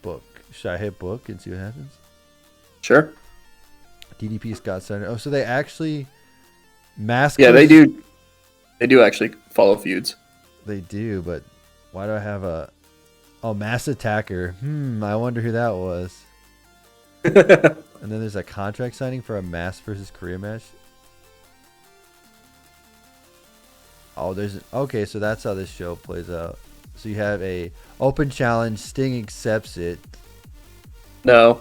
Book. Should I hit book and see what happens? Sure. DDP Scott Steiner. Oh, so they actually mask. Yeah, they do. They do actually follow feuds. They do, but why do I have a mass attacker? I wonder who that was. And then there's a contract signing for a mass versus career match. Oh, okay, so that's how this show plays out. So you have a open challenge. Sting accepts it. No.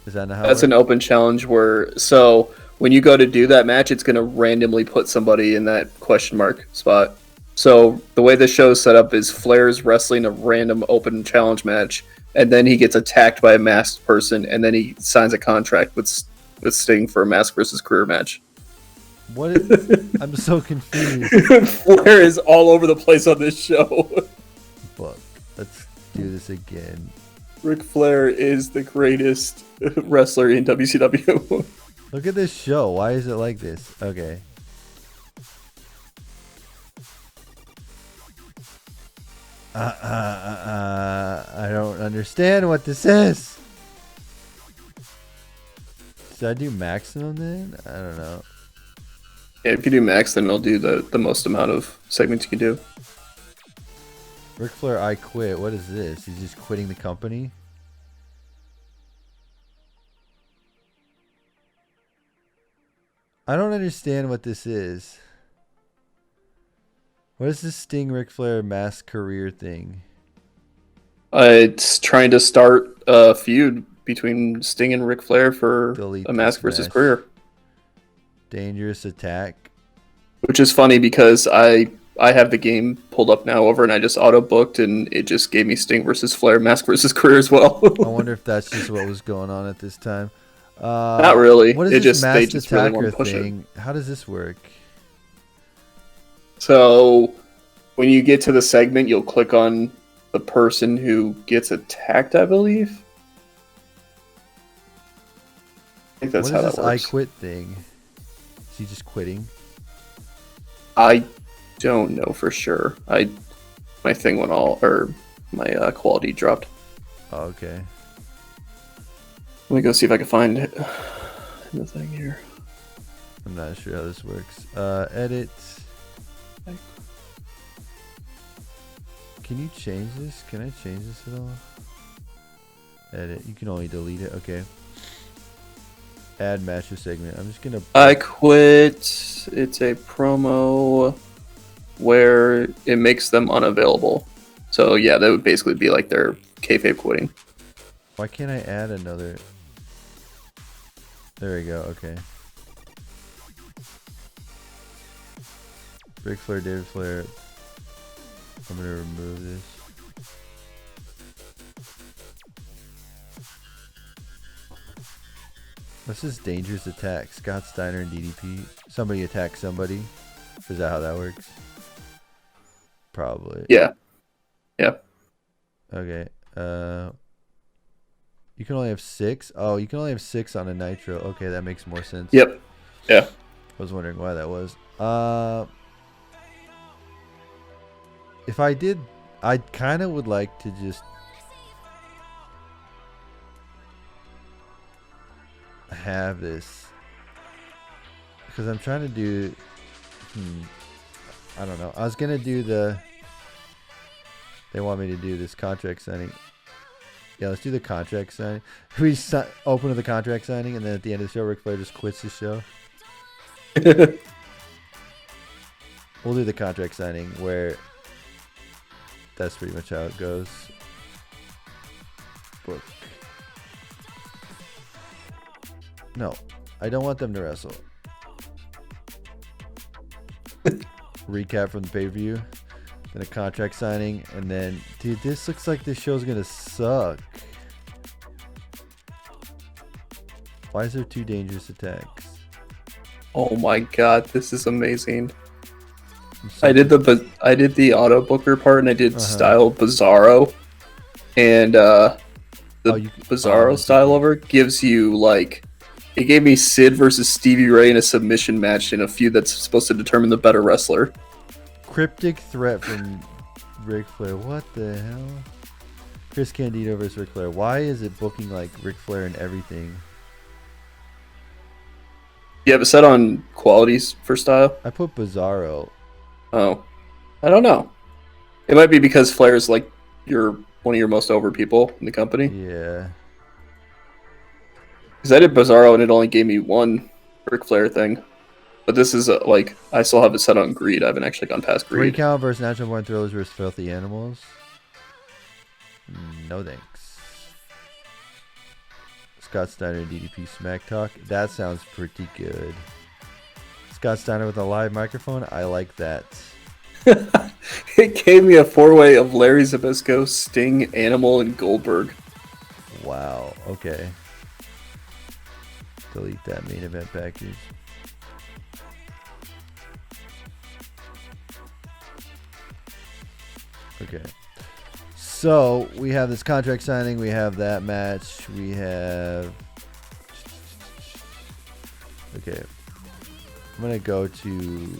Is that not how That's an open challenge where, so when you go to do that match, it's going to randomly put somebody in that question mark spot. So the way this show is set up is Flair's wrestling a random open challenge match, and then he gets attacked by a masked person, and then he signs a contract with Sting for a mask versus career match. What is, I'm so confused. Flair is all over the place on this show. Book. Let's do this again. Ric Flair is the greatest wrestler in WCW. Look at this show. Why is it like this? Okay. I don't understand what this is. Should I do maximum then? I don't know. Yeah, if you do max, then it'll do the most amount of segments you can do. Ric Flair, I quit. What is this? He's just quitting the company? I don't understand what this is. What is this Sting Ric Flair mass career thing? It's trying to start a feud between Sting and Ric Flair for a mask versus career. Dangerous attack. Which is funny because I have the game pulled up now over and I just auto booked and it just gave me Sting versus Flair mask versus career as well. I wonder if that's just what was going on at this time. Not really. What is this masked attacker thing? How does this work? So when you get to the segment, you'll click on the person who gets attacked, I believe. I think that's how that works. I quit thing? Is he just quitting? I don't know for sure. My thing went my quality dropped. Oh, okay. Let me go see if I can find it in the thing here. I'm not sure how this works. Edit. Can you change this? Can I change this at all? Edit. You can only delete it. Okay. Add match segment. I'm just gonna. I quit. It's a promo where it makes them unavailable. So yeah, that would basically be like their kayfabe quitting. Why can't I add another? There we go. Okay. Ric Flair, David Flair. I'm gonna remove this. What's this dangerous attack? Scott Steiner and DDP. Somebody attacks somebody. Is that how that works? Probably. Yeah. Yeah. Okay. You can only have 6. Oh, you can only have 6 on a Nitro. Okay, that makes more sense. Yep. Yeah. I was wondering why that was. If I did, I kind of would like to just have this because I'm trying to do. I don't know. I was gonna do They want me to do this contract signing. Yeah, let's do the contract signing. We open with the contract signing, and then at the end of the show, Ric Flair just quits the show. We'll do the contract signing where that's pretty much how it goes. Book. No, I don't want them to wrestle. Recap from the pay-per-view. Then a contract signing, and then, dude, this looks like this show's gonna suck. Why is there 2 dangerous attacks? Oh my god, this is amazing. I did the auto booker part, and I did style Bizarro, and Bizarro style over gives you like. It gave me Sid versus Stevie Ray in a submission match in a feud that's supposed to determine the better wrestler. Cryptic threat from Ric Flair. What the hell? Chris Candido versus Ric Flair. Why is it booking like Ric Flair and everything? You have it set on qualities for style? I put Bizarro. Oh. I don't know. It might be because Flair's like one of your most over people in the company. Yeah. Because I did Bizarro and it only gave me one Ric Flair thing. But this is like, I still have it set on Greed. I haven't actually gone past Greed. 3 count versus Natural Born Thrillers versus Filthy Animals. No thanks. Scott Steiner and DDP Smack Talk. That sounds pretty good. Scott Steiner with a live microphone. I like that. It gave me a 4-way of Larry Zbyszko, Sting, Animal, and Goldberg. Wow. Okay. Delete that main event package. Okay. So we have this contract signing. We have that match. We have. Okay. I'm gonna go to.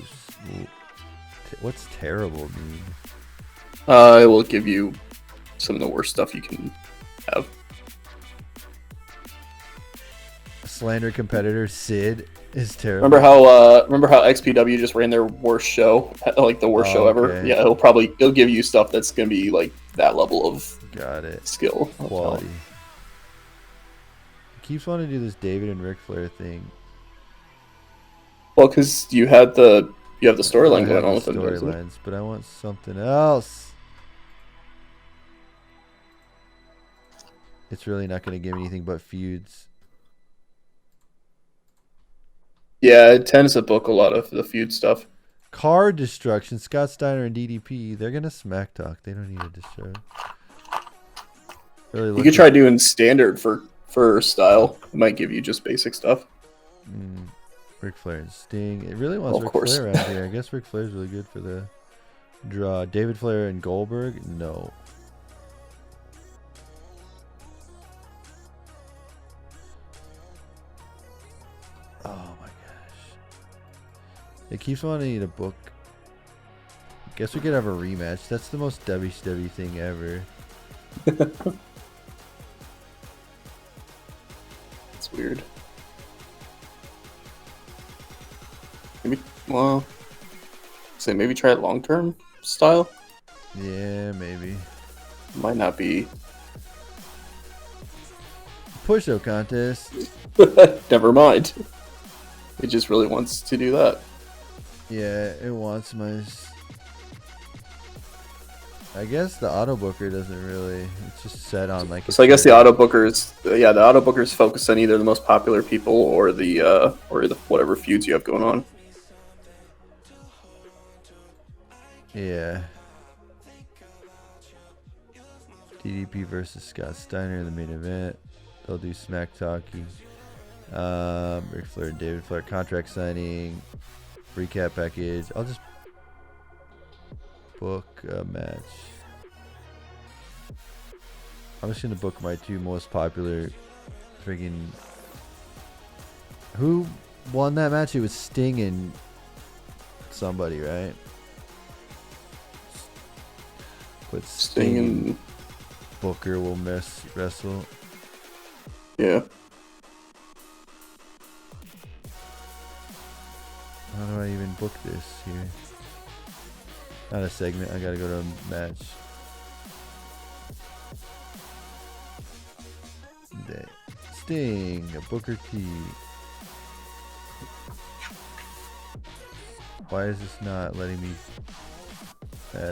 What's terrible mean? It will give you some of the worst stuff you can have. Slander competitor Sid is terrible. Remember how XPW just ran their worst show, like the worst show ever? Okay. Yeah, it'll give you stuff that's gonna be like that level of skill quality. He keeps wanting to do this David and Ric Flair thing. Well, because you have the storyline going on with them. Storylines, but I want something else. It's really not going to give me anything but feuds. Yeah, it tends to book a lot of the feud stuff. Card destruction. Scott Steiner and DDP. They're going to smack talk. They don't need a destroy. Really, you could try doing standard for style. It might give you just basic stuff. Ric Flair and Sting. It really wants Ric Flair out here. I guess Ric Flair's really good for the draw. David Flair and Goldberg? No. Oh my gosh. It keeps wanting to book. Guess we could have a rematch. That's the most WCW thing ever. It's weird. Maybe try it long-term style? Yeah, maybe. Might not be. Push-up contest. Never mind. It just really wants to do that. Yeah, it wants my... I guess the auto booker doesn't really... It's just set on like... So I guess the auto bookers... Yeah, the auto bookers focus on either the most popular people or the whatever feuds you have going on. Yeah. DDP versus Scott Steiner in the main event. They'll do smack talking. Ric Flair, David Flair contract signing. Recap package. I'll just book a match. I'm just gonna book my 2 most popular friggin'. Who won that match? It was Sting and somebody, right? But Sting and Booker will wrestle. Yeah. How do I even book this here? Not a segment. I gotta go to a match. Sting, a Booker T. Why is this not letting me?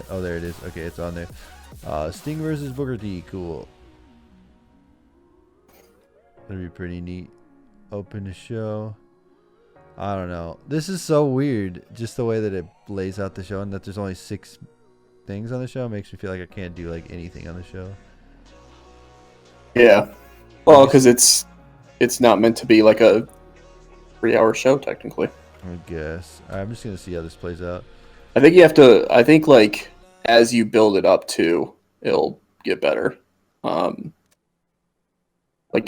Oh, there it is. Okay, it's on there. Sting versus Booker T. Cool. That'd be pretty neat. Open the show. I don't know. This is so weird. Just the way that it lays out the show and that there's only 6 things on the show makes me feel like I can't do like anything on the show. Yeah. Well, because it's not meant to be like a 3-hour show technically. I guess. I'm just gonna see how this plays out. I think you have to. I think like as you build it up too, it'll get better. Like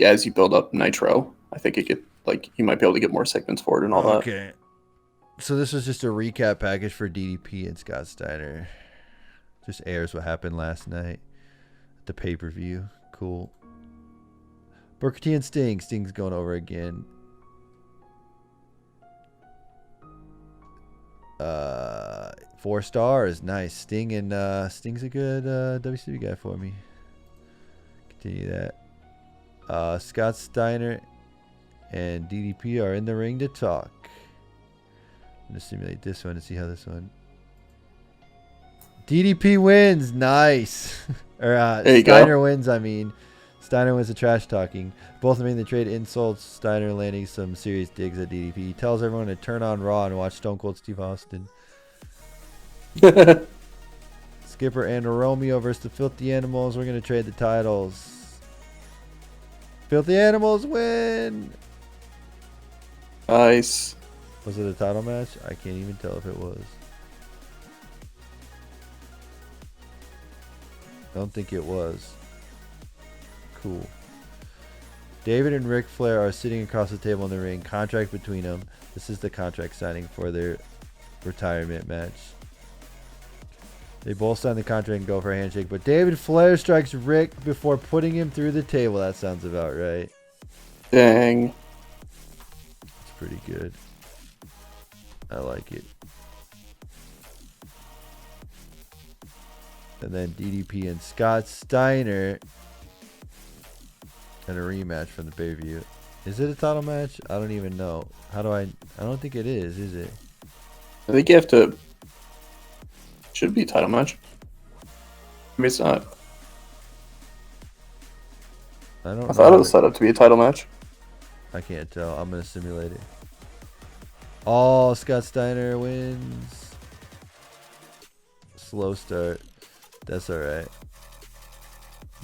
as you build up Nitro, I think you might be able to get more segments for it and all that. Okay. So this was just a recap package for DDP and Scott Steiner. Just airs what happened last night. the pay-per-view. Cool. Booker T and Sting. Sting's going over again. 4 stars. Nice. Sting and Sting's a good WCW guy for me. Continue that. Scott Steiner and DDP are in the ring to talk. I'm going to simulate this one to see how this one. DDP wins. Nice. Or Steiner wins, I mean. Steiner wins the trash talking. Both made the trade insults. Steiner landing some serious digs at DDP. He tells everyone to turn on Raw and watch Stone Cold Steve Austin. Skipper and Romeo versus the Filthy Animals. We're going to trade the titles. Filthy Animals win. Nice. Was it a title match? I can't even tell if it was. I don't think it was. Cool. David and Ric Flair are sitting across the table in the ring. Contract between them. This is the contract signing for their retirement match. They both sign the contract and go for a handshake, but David Flair strikes Rick before putting him through the table. That sounds about right. Dang. It's pretty good. I like it. And then DDP and Scott Steiner and a rematch from the pay-per-view. Is it a title match? I don't even know. How do I don't think it is it? I think you have to... Should be a title match. Maybe it's not. I thought it was set up to be a title match. I can't tell. I'm going to simulate it. Oh, Scott Steiner wins. Slow start. That's alright.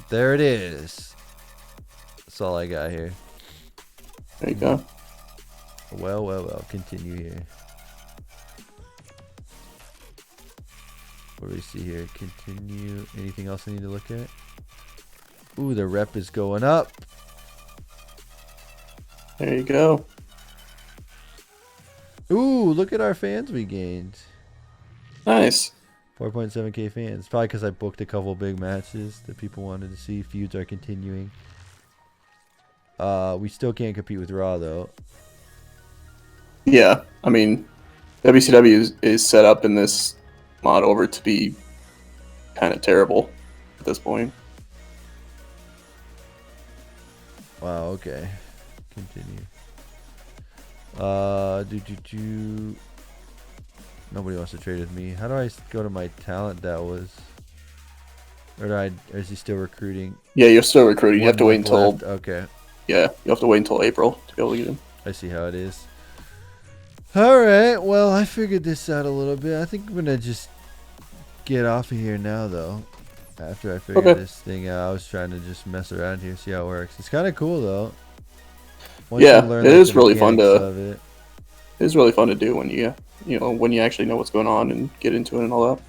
There it is. That's all I got here. There you go. Well. Continue here. What do we see here? Continue. Anything else I need to look at? Ooh, the rep is going up. There you go. Ooh, look at our fans we gained. Nice. 4.7k fans. Probably because I booked a couple big matches that people wanted to see. Feuds are continuing. We still can't compete with Raw, though. Yeah, I mean, WCW is set up in this mod over to be kind of terrible at this point. Wow, okay. Continue. Nobody wants to trade with me. How do I go to my talent that was? Or is he still recruiting? Yeah, you're still recruiting. You have to wait until... Left. Okay. Yeah, you have to wait until April to be able to get him. I see how it is. Alright, well, I figured this out a little bit. I think I'm going to just get off of here now, though. After I figured this thing out, I was trying to just mess around here, see how it works. It's kind of cool, though. Once yeah, you learn, it is really fun to... It is really fun to do when you actually know what's going on and get into it and all that.